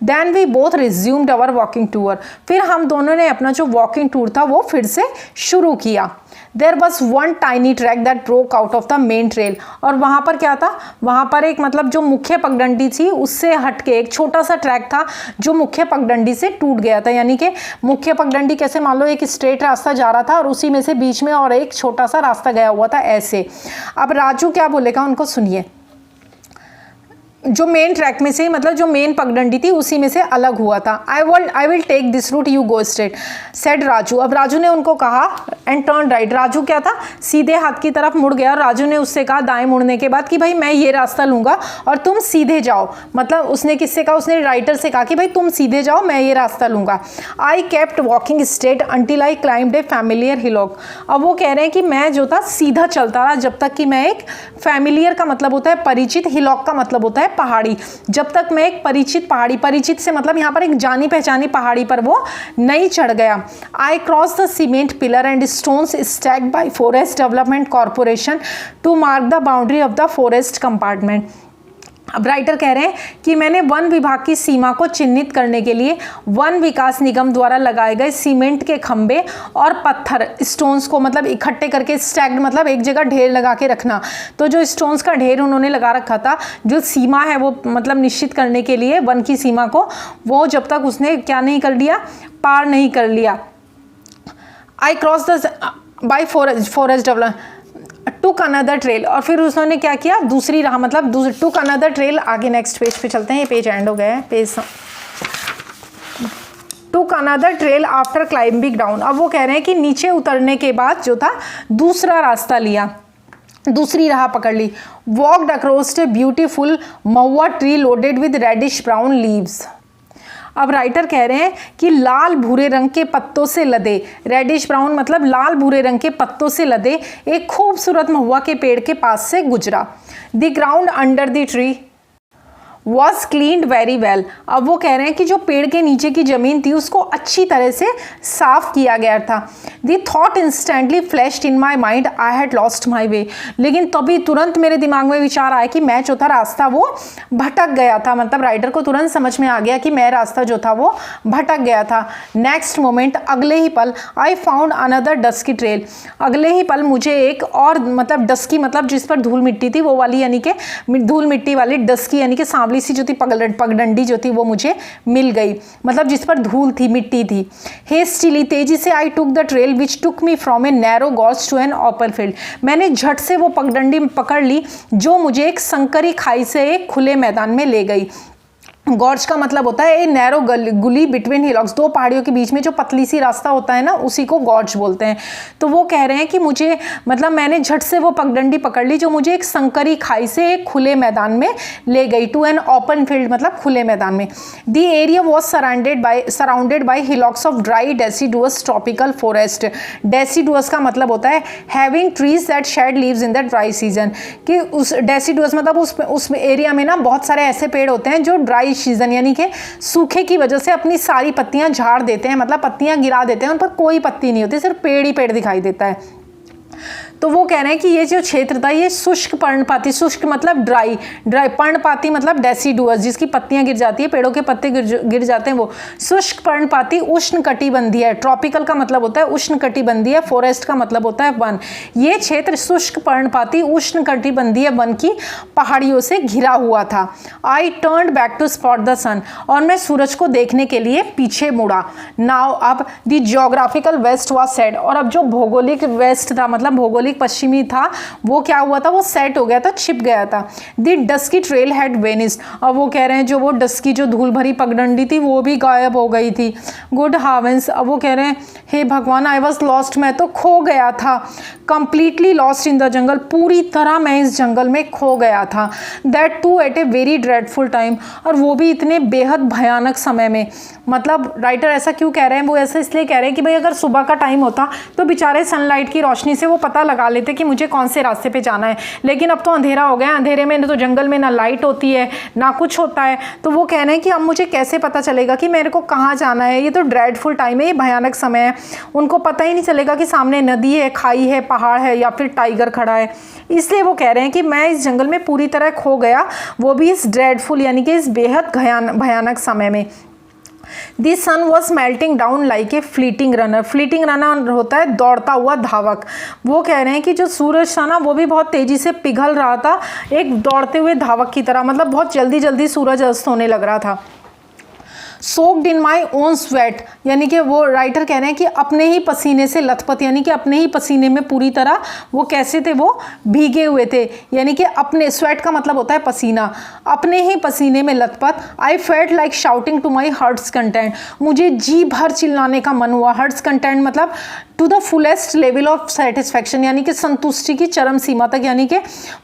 Then we both resumed our walking tour. फिर हम दोनों ने अपना जो वॉकिंग टूर था वो फिर से शुरू किया। There was one tiny track that broke out of the main trail. और वहाँ पर क्या था, वहाँ पर एक मतलब जो मुख्य पगडंडी थी उससे हटके एक छोटा सा ट्रैक था जो मुख्य पगडंडी से टूट गया था। यानी कि मुख्य पगडंडी कैसे, मान लो एक स्ट्रेट रास्ता जा रहा था और उसी में से बीच में और एक छोटा सा रास्ता गया हुआ था, ऐसे। अब राजू क्या बोलेगा उनको सुनिए। जो मेन ट्रैक में से, मतलब जो मेन पगडंडी थी उसी में से अलग हुआ था। I will take this route, you go straight, said Raju. अब राजू ने उनको कहा एंड टर्न राइट। राजू क्या था, सीधे हाथ की तरफ मुड़ गया, और राजू ने उससे कहा दाएं मुड़ने के बाद कि भाई मैं ये रास्ता लूंगा और तुम सीधे जाओ। मतलब उसने किससे कहा, उसने राइटर से कहा कि भाई तुम सीधे जाओ, मैं ये रास्ता लूंगा। I kept walking straight until I climbed A familiar hillock. अब वो कह रहे हैं कि मैं जो था सीधा चलता रहा जब तक कि मैं एक फैमिलियर का मतलब होता है परिचित, हिलॉक का मतलब होता है पहाड़ी, जब तक मैं एक परिचित पहाड़ी, परिचित से मतलब यहाँ पर एक जानी पहचानी पहाड़ी पर वो नहीं चढ़ गया। I cross the cement pillar and stones stacked by forest development corporation to mark the boundary of the forest compartment. अब राइटर कह रहे हैं कि मैंने वन विभाग की सीमा को चिन्हित करने के लिए वन विकास निगम द्वारा लगाए गए सीमेंट के खंभे और पत्थर, स्टोन्स को मतलब इकट्ठे करके, स्टैक्ड मतलब एक जगह ढेर लगा के रखना। तो जो स्टोन्स का ढेर उन्होंने लगा रखा था, जो सीमा है वो मतलब निश्चित करने के लिए वन की सीमा को, वो जब तक उसने क्या नहीं कर लिया, पार नहीं कर लिया। I cross the by forest development took another trail. और फिर उसने क्या किया, दूसरी राह, मतलब टुक अनदर ट्रेल। आगे नेक्स्ट पेज पे चलते हैं, ये पेज एंड हो गया है, page took another trail after climbing down. अब वो कह रहे हैं कि नीचे उतरने के बाद जो था दूसरा रास्ता लिया, दूसरी राह पकड़ ली। Walked across a beautiful mahua tree loaded with reddish brown leaves. अब राइटर कह रहे हैं कि लाल भूरे रंग के पत्तों से लदे, रेडिश ब्राउन मतलब लाल भूरे रंग के पत्तों से लदे एक खूबसूरत महुआ के पेड़ के पास से गुजरा। The ground under the tree was cleaned very well. अब वो कह रहे हैं कि जो पेड़ के नीचे की ज़मीन थी उसको अच्छी तरह से साफ किया गया था। The thought instantly flashed in my mind I had lost my way. लेकिन तभी तुरंत मेरे दिमाग में विचार आया कि मैं जो था रास्ता वो भटक गया था। मतलब राइटर को तुरंत समझ में आ गया कि मैं रास्ता जो था वो भटक गया था। नेक्स्ट मोमेंट, अगले ही पल, I found another dusky trail. अगले ही पल मुझे एक और मतलब डस्की मतलब जिस पर धूल मिट्टी थी वो वाली, यानी कि धूल मिट्टी वाली डस्की यानी कि सांवली सी जो थी पगडंडी जो थी वो मुझे मिल गई, मतलब जिस पर धूल थी, मिट्टी थी। हेस्टिली, तेजी से, I took the trail which took me from a narrow gorge to an open field. मैंने झट से वो पगडंडी पकड़ ली जो मुझे एक संकरी खाई से एक खुले मैदान में ले गई। गॉर्ज का मतलब होता है ए नैरो गुली बिटवीन हिलॉक्स, दो पहाड़ियों के बीच में जो पतली सी रास्ता होता है ना, उसी को गॉर्ज बोलते हैं। तो वो कह रहे हैं कि मुझे मतलब मैंने झट से वो पगडंडी पकड़ ली जो मुझे एक संकरी खाई से एक खुले मैदान में ले गई, टू एन ओपन फील्ड मतलब खुले मैदान में। The area was surrounded by hillocks of dry deciduous tropical forest. Deciduous का मतलब होता है having trees that shed leaves in the dry season, कि उस डेसिडुअस मतलब उस एरिया में ना बहुत सारे ऐसे पेड़ होते हैं जो ड्राई सीजन यानी कि सूखे की वजह से अपनी सारी पत्तियां झाड़ देते हैं, मतलब पत्तियां गिरा देते हैं, उन पर कोई पत्ती नहीं होती, सिर्फ पेड़ ही पेड़ दिखाई देता है। तो वो कह रहे हैं कि ये जो क्षेत्र था ये शुष्क पर्णपाती, शुष्क मतलब ड्राई, पर्णपाती मतलब डेसिडुअस, जिसकी पत्तियां गिर जाती है, पेड़ों के पत्ते गिर जाते हैं, वो शुष्क पर्णपाती उष्ण कटिबंधीय है। ट्रॉपिकल का मतलब होता है उष्ण कटिबंधीय, फॉरेस्ट का मतलब होता है वन। ये क्षेत्र शुष्क पर्णपाती उष्ण कटिबंधीय वन की पहाड़ियों से घिरा हुआ था। I turned back to spot the sun, और मैं सूरज को देखने के लिए पीछे मुड़ा। नाउ अब the geographical west was set, और अब जो भौगोलिक वेस्ट था मतलब भौगोलिक पश्चिमी था, वो क्या हुआ था, वो सेट हो गया था, छिप गया था। The dusky trail had vanished, अब वो कह रहे हैं जो वो डस्की जो धूल भरी पगडंडी थी वो भी गायब हो गई थी। गुड हावेंस, अब वो कह रहे हैं हे भगवान, आई वॉज लॉस्ट, मैं तो खो गया था। Completely lost in the jungle, पूरी तरह मैं इस जंगल में खो गया था। That too at a very dreadful time, और वो भी इतने बेहद भयानक समय में। मतलब राइटर ऐसा क्यों कह रहे हैं, वो ऐसा इसलिए कह रहे हैं कि भाई अगर सुबह का टाइम होता तो बेचारे सनलाइट की रोशनी से वो पता लगा लेते कि मुझे कौन से रास्ते पे जाना है, लेकिन अब तो अंधेरा हो गया, अंधेरे में तो जंगल में ना लाइट होती है ना कुछ होता है, तो वो कह रहे हैं कि अब मुझे कैसे पता चलेगा कि मेरे को कहाँ जाना है। ये तो ड्रेडफुल टाइम है, ये भयानक समय है, उनको पता ही नहीं चलेगा कि सामने नदी है, खाई है, पहाड़ है या फिर टाइगर खड़ा है। इसलिए वो कह रहे हैं कि मैं इस जंगल में पूरी तरह खो गया, वो भी इस ड्रेडफुल यानी कि इस बेहद भयानक समय में। The sun was melting down like a fleeting runner. Fleeting runner होता है दौड़ता हुआ धावक। वो कह रहे हैं कि जो सूरज था ना वो भी बहुत तेजी से पिघल रहा था, एक दौड़ते हुए धावक की तरह, मतलब बहुत जल्दी जल्दी सूरज अस्त होने लग रहा था। Soaked in my own sweat, यानी कि वो राइटर कह रहे हैं कि अपने ही पसीने से लथपथ, यानी कि अपने ही पसीने में पूरी तरह वो कैसे थे, वो भीगे हुए थे, यानी कि अपने, स्वेट का मतलब होता है पसीना, अपने ही पसीने में लथपथ। I felt like shouting to my heart's content, मुझे जी भर चिल्लाने का मन हुआ। हार्ट्स कंटेंट मतलब to the fullest level of satisfaction, यानी कि संतुष्टि की चरम सीमा तक, यानी कि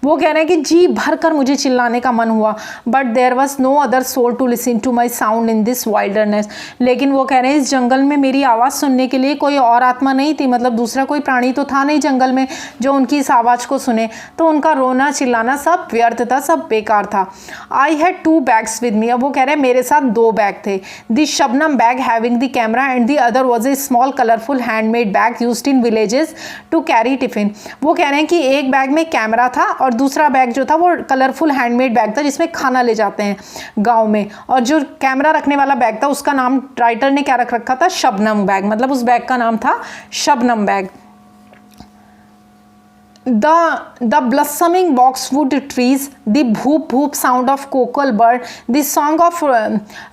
वो कह रहे हैं कि जी भर कर मुझे चिल्लाने का मन हुआ। But there was no other soul to listen to my sound in this wilderness, लेकिन वो कह रहे हैं इस जंगल में मेरी आवाज़ सुनने के लिए कोई और आत्मा नहीं थी, मतलब दूसरा कोई प्राणी तो था नहीं जंगल में जो उनकी इस आवाज़ को सुने, तो उनका रोना चिल्लाना सब व्यर्थ था, सब बेकार था। I had 2 bags with me, अब वो कह रहे हैं मेरे साथ 2 बैग थे। The shabnam bag having the camera and the other was a small colourful handmade bag used in villages to carry tiffin. वो कह रहे हैं कि एक बैग में कैमरा था और दूसरा बैग जो था वो कलरफुल हैंडमेड बैग था जिसमें खाना ले जाते हैं गाँव में, और जो कैमरा रखने वाला बैग था उसका नाम राइटर ने क्या रख रखा था, शबनम बैग, मतलब उस बैग का नाम था Shabnam bag. The blossoming boxwood trees, the bhoop bhoop sound of cockle bird, the song of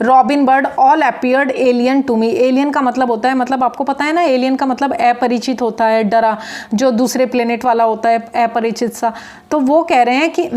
robin bird all appeared alien to me. Alien का मतलब होता है, मतलब आपको पता है ना, alien का मतलब अपरिचित होता है, डरा, जो दूसरे प्लेनेट वाला होता है, अपरिचित सा। तो वो कह रहे हैं कि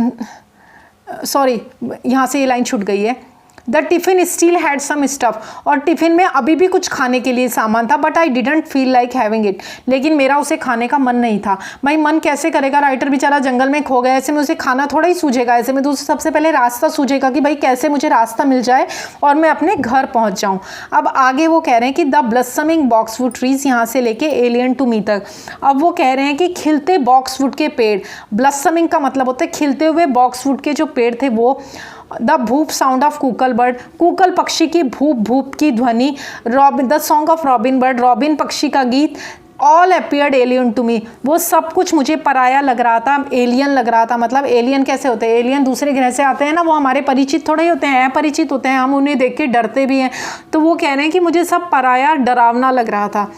सॉरी, यहाँ से ये लाइन छूट गई है। The tiffin still had some stuff, और टिफ़िन में अभी भी कुछ खाने के लिए सामान था, but I didn't feel like having it, लेकिन मेरा उसे खाने का मन नहीं था। भाई मन कैसे करेगा, राइटर बेचारा जंगल में खो गया, ऐसे में उसे खाना थोड़ा ही सूझेगा, ऐसे में तो उसे सबसे पहले रास्ता सूझेगा कि भाई कैसे मुझे रास्ता मिल जाए और मैं अपने घर पहुँच जाऊँ। अब आगे वो कह रहे हैं कि द ब्लसमिंग बॉक्सवुड ट्रीज, यहाँ से लेके एलियन टू मी तक। अब वो कह रहे हैं कि खिलते बॉक्सवुड के पेड़, ब्लसमिंग का मतलब होता है खिलते हुए बॉक्सवुड के जो पेड़ थे वो, the whoop sound of coucal bird, coucal पक्षी की भूप भूप की ध्वनि, robin, the song of robin bird, robin पक्षी का गीत, all appeared alien to me, वो सब कुछ मुझे पराया लग रहा था, एलियन लग रहा था। मतलब एलियन कैसे होते हैं, एलियन दूसरे ग्रह से आते हैं ना, वो हमारे परिचित थोड़े ही होते हैं, अपरिचित होते हैं, हम उन्हें देख के डरते भी हैं। तो वो कह रहे हैं कि मुझे सब पराया डरावना लग रहा था।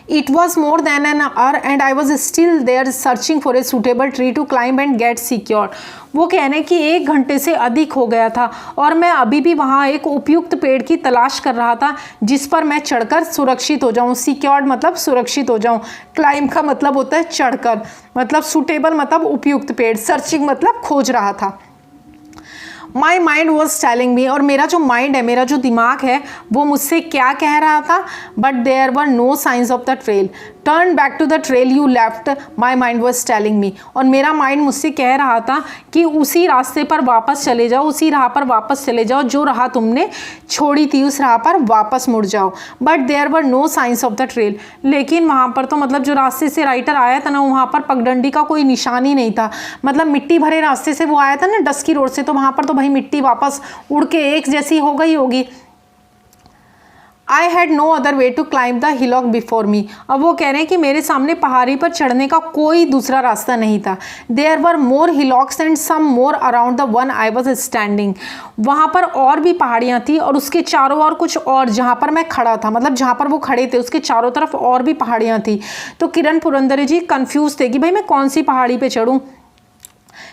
It was more than an hour and I was still there searching for a suitable tree to climb and get secure. वो कह रहे हैं कि 1 घंटे से अधिक हो गया था और मैं अभी भी वहाँ एक उपयुक्त पेड़ की तलाश कर रहा था जिस पर मैं चढ़कर सुरक्षित हो जाऊँ। सिक्योर्ड मतलब सुरक्षित हो जाऊँ। क्लाइंब का मतलब होता है चढ़कर, मतलब सुटेबल मतलब उपयुक्त पेड़, सर्चिंग मतलब खोज रहा था। माई माइंड वॉज टेलिंग मी, और मेरा जो माइंड है, मेरा जो दिमाग है वो मुझसे क्या कह रहा था, but there were no signs of the trail, turn back to the trail you left, my mind was telling me, और मेरा माइंड मुझसे कह रहा था कि उसी रास्ते पर वापस चले जाओ, उसी राह पर वापस चले जाओ जो राह तुमने छोड़ी थी, उस राह पर वापस मुड़ जाओ। But there were no signs of the trail, लेकिन वहाँ पर तो मतलब जो रास्ते से राइटर आया था ना, वहाँ पर पगडंडी का कोई निशान ही नहीं था। मतलब मिट्टी भरे रास्ते से वो आया था ना, डस्की रोड से, तो वहाँ पर तो भाई मिट्टी वापस उड़ के एक जैसी हो गई होगी। I had no other way to climb the hillock before me. अब वो कह रहे हैं कि मेरे सामने पहाड़ी पर चढ़ने का कोई दूसरा रास्ता नहीं था। There were more hillocks and some more around the one I was standing. वहाँ पर और भी पहाड़ियाँ थी और उसके चारों ओर कुछ और, जहाँ पर मैं खड़ा था, मतलब जहाँ पर वो खड़े थे उसके चारों तरफ और भी पहाड़ियाँ थी। तो किरण पुरंदरे जी कंफ्यूज थे कि भाई मैं कौन सी पहाड़ी पे चढ़ूँ।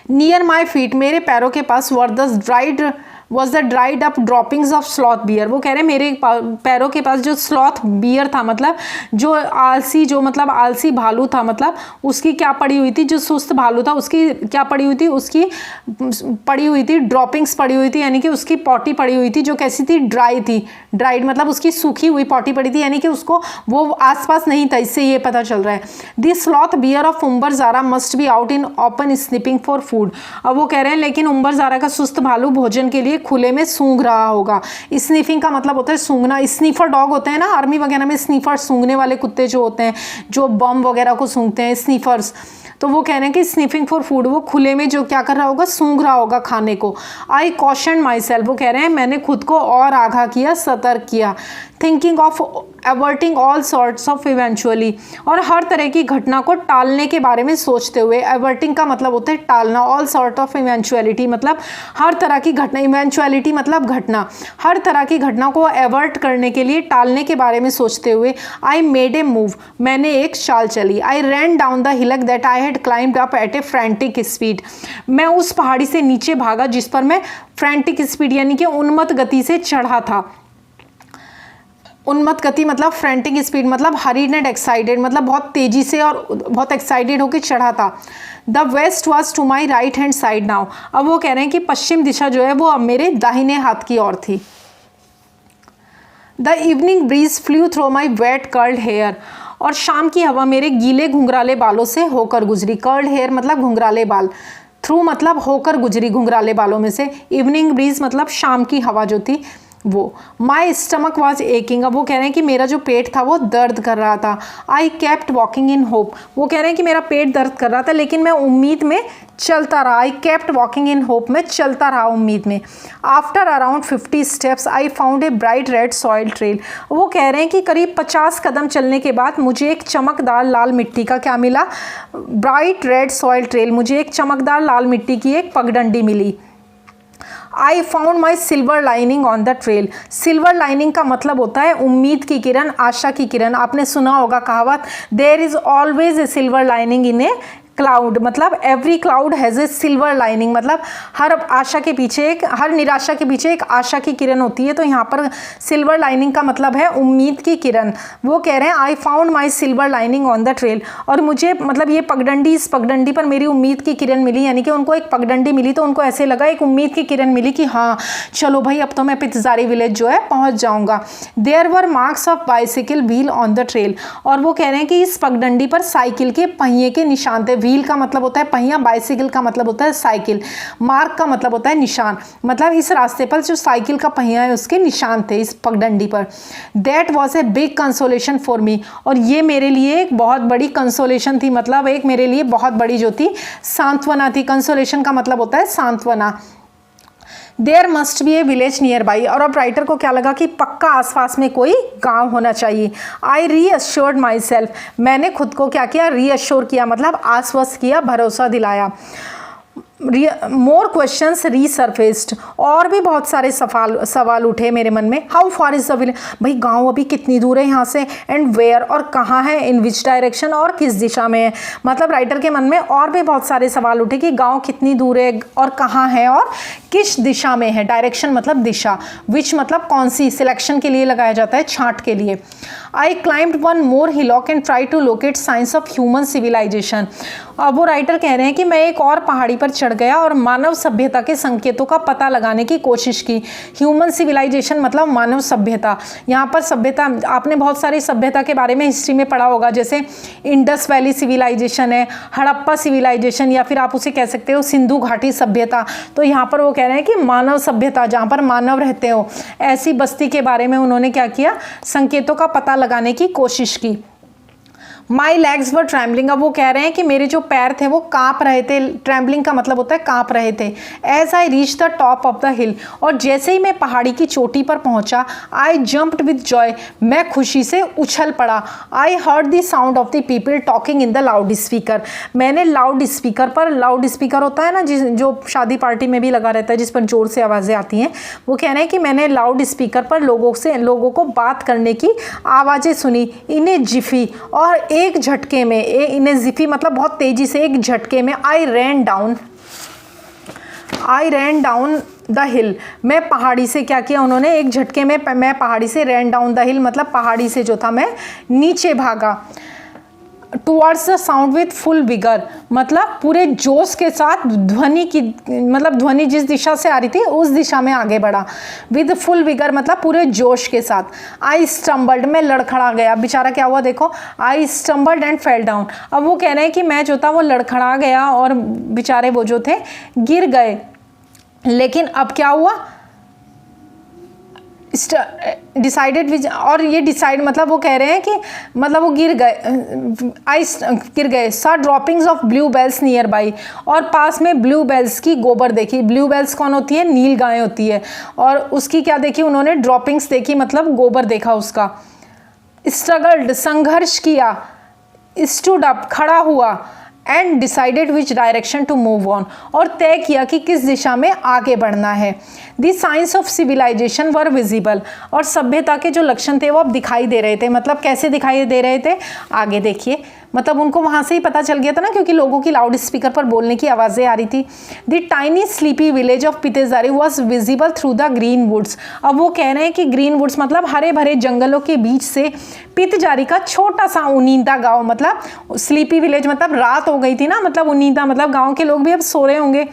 नियर माई फीट, मेरे पैरों के पास, was the dried up droppings of sloth bear. वो कह रहे हैं मेरे पैरों के पास जो स्लॉथ बियर था, मतलब जो आलसी भालू था, मतलब उसकी क्या पड़ी हुई थी, जो सुस्त भालू था उसकी क्या पड़ी हुई थी, उसकी पड़ी हुई थी ड्रॉपिंग्स पड़ी हुई थी, यानी कि उसकी पॉटी पड़ी हुई थी जो कैसी थी, ड्राई थी। ड्राइड मतलब उसकी सूखी हुई पॉटी पड़ी थी, यानी कि उसको वो आसपास नहीं था, इससे ये पता चल रहा है। The sloth bear of Umbarjara must be out in open sniping for food. अब वो कह रहे हैं लेकिन उम्बरजारा का सुस्त भालू भोजन के लिए खुले में सूंघ रहा होगा। स्निफिंग का मतलब होता है सूंघना। स्नीफर डॉग होते हैं ना आर्मी वगैरह में, स्नीफर सूंघने वाले कुत्ते जो होते हैं, जो बम वगैरह को सूंघते हैं, स्नीफर्स। तो वो कह रहे हैं कि स्निफिंग फॉर फूड, वो खुले में जो क्या कर रहा होगा, सूंघ रहा होगा खाने को। आई कॉशन माई सेल्फ, वो कह रहे हैं मैंने खुद को और आगाह किया, सतर्क किया। Thinking of averting all sorts of eventually, और हर तरह की घटना को टालने के बारे में सोचते हुए। एवर्टिंग का मतलब होता है टालना, ऑल सॉर्ट ऑफ इवेंचुअलिटी मतलब हर तरह की घटना, इवेंचुअलिटी मतलब घटना, हर तरह की घटना को एवर्ट करने के लिए, टालने के बारे में सोचते हुए। आई मेड ए मूव, मैंने एक चाल चली। I ran down the hillock that I had climbed up at a frantic speed, मैं उस पहाड़ी से नीचे भागा जिस पर मैं फ्रैंटिक स्पीड यानी कि उन्मत्त गति से चढ़ा था। उन्मत्त गति मतलब फ्रैंटिक स्पीड मतलब हरीड एंड एक्साइटेड, मतलब बहुत तेजी से और बहुत एक्साइटेड होकर चढ़ा था। The west was to my right hand side now, अब वो कह रहे हैं कि पश्चिम दिशा जो है वो अब मेरे दाहिने हाथ की ओर थी। The evening breeze flew through my wet curled hair, और शाम की हवा मेरे गीले घुंघराले बालों से होकर गुजरी। कर्ल्ड हेयर मतलब घुंघराले बाल, थ्रू मतलब होकर गुजरी घुंघराले बालों में से। इवनिंग ब्रीज मतलब शाम की हवा जो थी वो। माई स्टमक वॉज एकिंग, अब वो कह रहे हैं कि मेरा जो पेट था वो दर्द कर रहा था। I kept walking in hope, वो कह रहे हैं कि मेरा पेट दर्द कर रहा था लेकिन मैं उम्मीद में चलता रहा। I kept walking in hope, में चलता रहा उम्मीद में। After around 50 steps I found a bright red soil trail, वो कह रहे हैं कि करीब 50 कदम चलने के बाद मुझे एक चमकदार लाल मिट्टी का क्या मिला, ब्राइट रेड सॉइल ट्रेल, मुझे एक चमकदार लाल मिट्टी की एक पगडंडी मिली। I found my silver lining on the trail, silver lining का मतलब होता है उम्मीद की किरण, आशा की किरण। आपने सुना होगा कहावत, there is always a silver lining in a cloud, मतलब every cloud has a silver lining, मतलब हर आशा के पीछे एक, हर निराशा के पीछे एक आशा की किरण होती है। तो यहाँ पर सिल्वर लाइनिंग का मतलब है उम्मीद की किरण। वो कह रहे हैं आई found my silver lining on the trail, और मुझे मतलब ये पगडंडी, इस पगडंडी पर मेरी उम्मीद की किरण मिली, यानी कि उनको एक पगडंडी मिली तो उनको ऐसे लगा, एक उम्मीद की किरण मिली कि हाँ चलो भाई अब तो मैं पितजारी विलेज जो है पहुँच जाऊँगा। There were marks of bicycle wheel on the trail, और वो कह रहे हैं कि इस पगडंडी पर साइकिल के पहिए के निशान थे। व्हील का मतलब होता है पहिया, बाइसिकल का मतलब होता है साइकिल, मार्क का मतलब होता है निशान, मतलब इस रास्ते पर जो साइकिल का पहिया है उसके निशान थे इस पगडंडी पर। That was a big consolation for me, और ये मेरे लिए एक बहुत बड़ी कंसोलेशन थी, मतलब एक मेरे लिए बहुत बड़ी जो थी सांत्वना थी। कंसोलेशन का मतलब होता है सांत्वना। There must be a village nearby, और अब राइटर को क्या लगा कि पक्का आसपास में कोई गांव होना चाहिए। आई रीअश्योर्ड माई सेल्फ, मैंने खुद को क्या किया, रीअश्योर किया मतलब आश्वस्त किया, भरोसा दिलाया। मोर क्वेश्चंस रीसरफेस्ड, और भी बहुत सारे सवाल उठे मेरे मन में। How far is the village, भाई गांव अभी कितनी दूर है यहाँ से, एंड वेयर और कहाँ है, इन विच डायरेक्शन और किस दिशा में है। मतलब राइटर के मन में और भी बहुत सारे सवाल उठे कि गांव कितनी दूर है और कहाँ है और किस दिशा में है। डायरेक्शन मतलब दिशा, विच मतलब कौन सी, सिलेक्शन के लिए लगाया जाता है, छांट के लिए। I climbed one more hillock and try to locate signs of human civilisation, अब वो राइटर कह रहे हैं कि मैं एक और पहाड़ी पर चढ़ गया और मानव सभ्यता के संकेतों का पता लगाने की कोशिश की। ह्यूमन सिविलाइजेशन मतलब मानव सभ्यता। यहाँ पर सभ्यता, आपने बहुत सारी सभ्यता के बारे में हिस्ट्री में पढ़ा होगा, जैसे इंडस वैली सिविलाइजेशन है, हड़प्पा सिविलाइजेशन, या फिर आप उसे कह सकते हो सिंधु घाटी सभ्यता। तो यहाँ पर वो कह रहे हैं कि मानव सभ्यता, जहाँ पर मानव रहते हो, ऐसी बस्ती के बारे में उन्होंने क्या किया, संकेतों का पता लगाने की कोशिश की। My legs were trembling. अब वो कह रहे हैं कि मेरे जो पैर थे वो काँप रहे थे। ट्रैम्बलिंग का मतलब होता है काँप रहे थे। As I reach the top of the hill, और जैसे ही मैं पहाड़ी की चोटी पर पहुंचा, आई जम्प्ड विद जॉय, मैं खुशी से उछल पड़ा। I heard the sound of the people talking in the loud speaker, मैंने लाउड स्पीकर पर, लाउड स्पीकर होता है ना जो शादी पार्टी में भी लगा रहता है जिस पर जोर से आवाज़ें आती हैं, वो कह रहे हैं कि मैंने लाउड स्पीकर पर लोगों को बात करने की आवाज़ें सुनी। इन्हें जिफी, और एक झटके में, इन्हें जिफी मतलब बहुत तेज़ी से, एक झटके में आई रैन डाउन द हिल, मैं पहाड़ी से क्या किया उन्होंने, एक झटके में मैं पहाड़ी से, रैन डाउन द हिल मतलब पहाड़ी से जो था मैं नीचे भागा। Towards the sound with full vigour, मतलब पूरे जोश के साथ, ध्वनि की मतलब ध्वनि जिस दिशा से आ रही थी उस दिशा में आगे बढ़ा। विद फुल विगर मतलब पूरे जोश के साथ। आई स्टम्बल्ड, मैं लड़खड़ा गया। बेचारा क्या हुआ देखो, आई स्टम्बल्ड एंड फेल डाउन। अब वो कह रहे हैं कि मैं जो था वो लड़खड़ा गया और बेचारे वो जो थे गिर गए। लेकिन अब क्या हुआ, डिसाइडेड विच, और ये डिसाइड मतलब वो कह रहे हैं कि मतलब वो गिर गए। Saw droppings of blue bulls nearby, और पास में ब्लू बेल्स की गोबर देखी। ब्लू बेल्स कौन होती है, नील गाय होती है, और उसकी क्या देखी उन्होंने, ड्रॉपिंग्स देखी मतलब गोबर देखा उसका। स्ट्रगल्ड, संघर्ष किया। स्टूड अप, खड़ा हुआ। And decided which direction to move on, और तय किया कि किस दिशा में आगे बढ़ना है। The science of civilisation were visible, और सभ्यता के जो लक्षण थे वो अब दिखाई दे रहे थे। मतलब कैसे दिखाई दे रहे थे, आगे देखिए। मतलब उनको वहाँ से ही पता चल गया था ना, क्योंकि लोगों की लाउड स्पीकर पर बोलने की आवाज़ें आ रही थी। The tiny sleepy village of Pitezari was visible through the green woods. अब वो कह रहे हैं कि ग्रीन वुड्स मतलब हरे भरे जंगलों के बीच से पितजारी का छोटा सा उनींदा गाँव, मतलब स्लीपी विलेज मतलब रात हो गई थी ना, मतलब उनींदा मतलब गाँव के लोग भी अब सो रहे होंगे।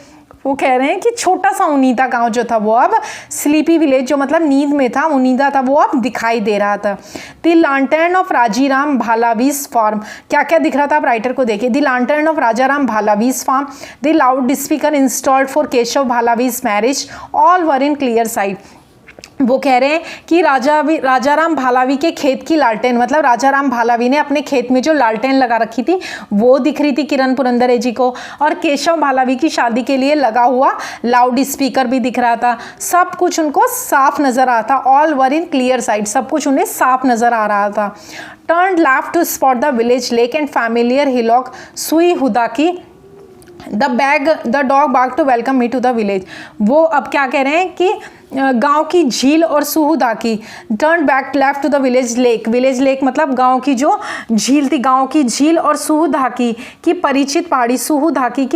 वो कह रहे हैं कि छोटा सा उनीदा गांव जो था वो अब स्लीपी विलेज जो मतलब नींद में था, उनीदा था, वो अब दिखाई दे रहा था। The lantern of Rajiram Bhalavi's farm, क्या क्या दिख रहा था आप राइटर को देखिए। The lantern of Rajaram Bhalavi's farm, the loud speaker installed for Keshav Bhalavi's marriage, all were in clear sight. वो कह रहे हैं कि राजाराम भालावी के खेत की लालटेन, मतलब राजाराम भालावी ने अपने खेत में जो लालटेन लगा रखी थी वो दिख रही थी किरण पुरंदरे जी को, और केशव भालावी की शादी के लिए लगा हुआ लाउड स्पीकर भी दिख रहा था। सब कुछ उनको साफ नजर आ रहा था। All were in clear sight, सब कुछ उन्हें साफ नजर आ रहा था। Turn left to spot the village lake and familiar hillock Suhuda की, the dog bark to welcome me to the village. वो अब क्या कह रहे हैं कि गांव की झील और सुहुदा की। Turn back left to the village lake, village lake मतलब गांव की जो झील थी, गांव की झील और सुहुदा की परिचित पहाड़ी, सुहुदा की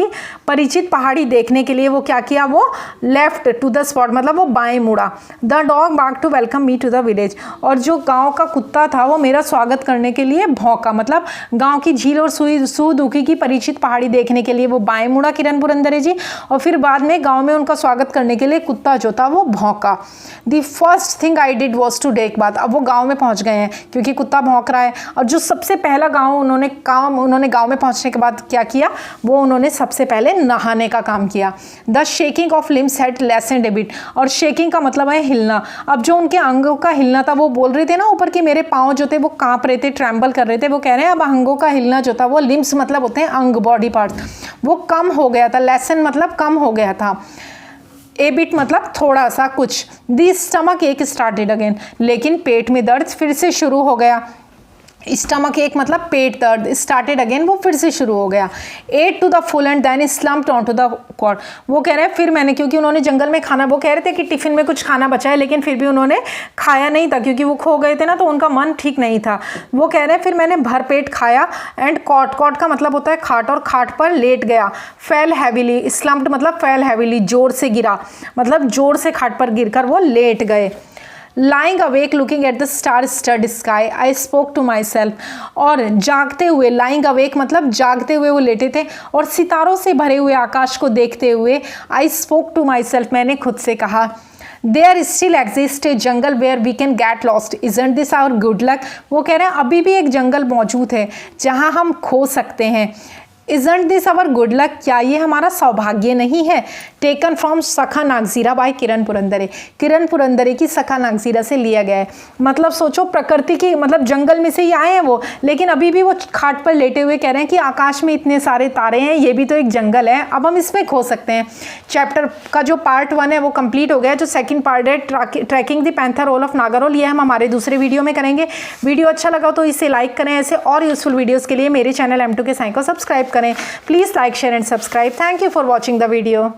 परिचित पहाड़ी देखने के लिए वो क्या किया, वो लेफ्ट टू द स्पॉट मतलब वो बाएं मुड़ा। The dog bark to welcome me to the village, और जो गांव का कुत्ता था वो मेरा स्वागत करने के लिए भौंका, मतलब गांव की झील और सुहुदुकी की परिचित पहाड़ी देखने के लिए वो बाएं मुड़ा किरण पुरंदरे जी, और फिर बाद में गांव में उनका स्वागत करने के लिए कुत्ता जो था वो भौंका। The first thing I did was to take bath, अब वो गांव में पहुंच गए हैं क्योंकि कुत्ता भौंक रहा है, और जो सबसे पहला उन्होंने गांव में पहुंचने के बाद क्या किया, वो उन्होंने सबसे पहले नहाने का काम किया। The shaking of limbs had lessened a bit, और शेकिंग का मतलब है हिलना। अब जो उनके अंगों का हिलना था, वो बोल रहे थे ना ऊपर कि मेरे पाँव जो थे वो कांप रहे थे, ट्रैम्बल कर रहे थे, वो कह रहे हैं अब अंगों का हिलना जो था, वो लिम्स मतलब होते हैं अंग, बॉडी पार्ट, वो कम हो गया था। लेसन मतलब कम हो गया था। ए बिट मतलब थोड़ा सा कुछ। दी स्टमक एक स्टार्टेड अगेन, लेकिन पेट में दर्द फिर से शुरू हो गया। स्टमक एक मतलब पेट दर्द, स्टार्टेड अगेन वो फिर से शुरू हो गया। Ate to the full and then slumped on to the cot, वो कह रहे हैं फिर मैंने, क्योंकि उन्होंने जंगल में खाना, वो कह रहे थे कि टिफिन में कुछ खाना बचा है, लेकिन फिर भी उन्होंने खाया नहीं था क्योंकि वो खो गए थे ना, तो उनका मन ठीक नहीं था। वो कह रहे हैं फिर मैंने भरपेट खाया। एंड कॉट, कॉट का मतलब होता है खाट, और खाट पर लेट गया। फेल हैविली, स्लम्प्ड मतलब फेल हैविली, जोर से गिरा, मतलब जोर से खाट पर गिरकर वो लेट गए। Lying awake looking at the star-studded sky, I spoke to myself, और जागते हुए, lying awake मतलब जागते हुए वो लेटे थे और सितारों से भरे हुए आकाश को देखते हुए I spoke to myself, मैंने खुद से कहा, There still exists a jungle where we can get lost, isn't this our good luck? वो कह रहे हैं अभी भी एक जंगल मौजूद है जहाँ हम खो सकते हैं। Isn't this our good luck, क्या ये हमारा सौभाग्य नहीं है। टेकन फ्रॉम सखा नागजीरा बाय किरण पुरंदरे, किरण पुरंदरे की सखा नागजीरा से लिया गया है। मतलब सोचो प्रकृति की, मतलब जंगल में से ही आए हैं वो, लेकिन अभी भी वो खाट पर लेटे हुए कह रहे हैं कि आकाश में इतने सारे तारे हैं, ये भी तो एक जंगल है, अब हम इसमें खो सकते हैं। चैप्टर का जो पार्ट 1 है वो कंप्लीट हो गया। जो सेकंड पार्ट है tracking the panther role of Nagarhole, ये हम हमारे दूसरे वीडियो में करेंगे। वीडियो अच्छा लगा तो इसे लाइक करें। ऐसे और यूजफुल वीडियोज़ के लिए मेरे चैनल M2 के साई को सब्सक्राइब करें। Please like share and subscribe. Thank you for watching the video.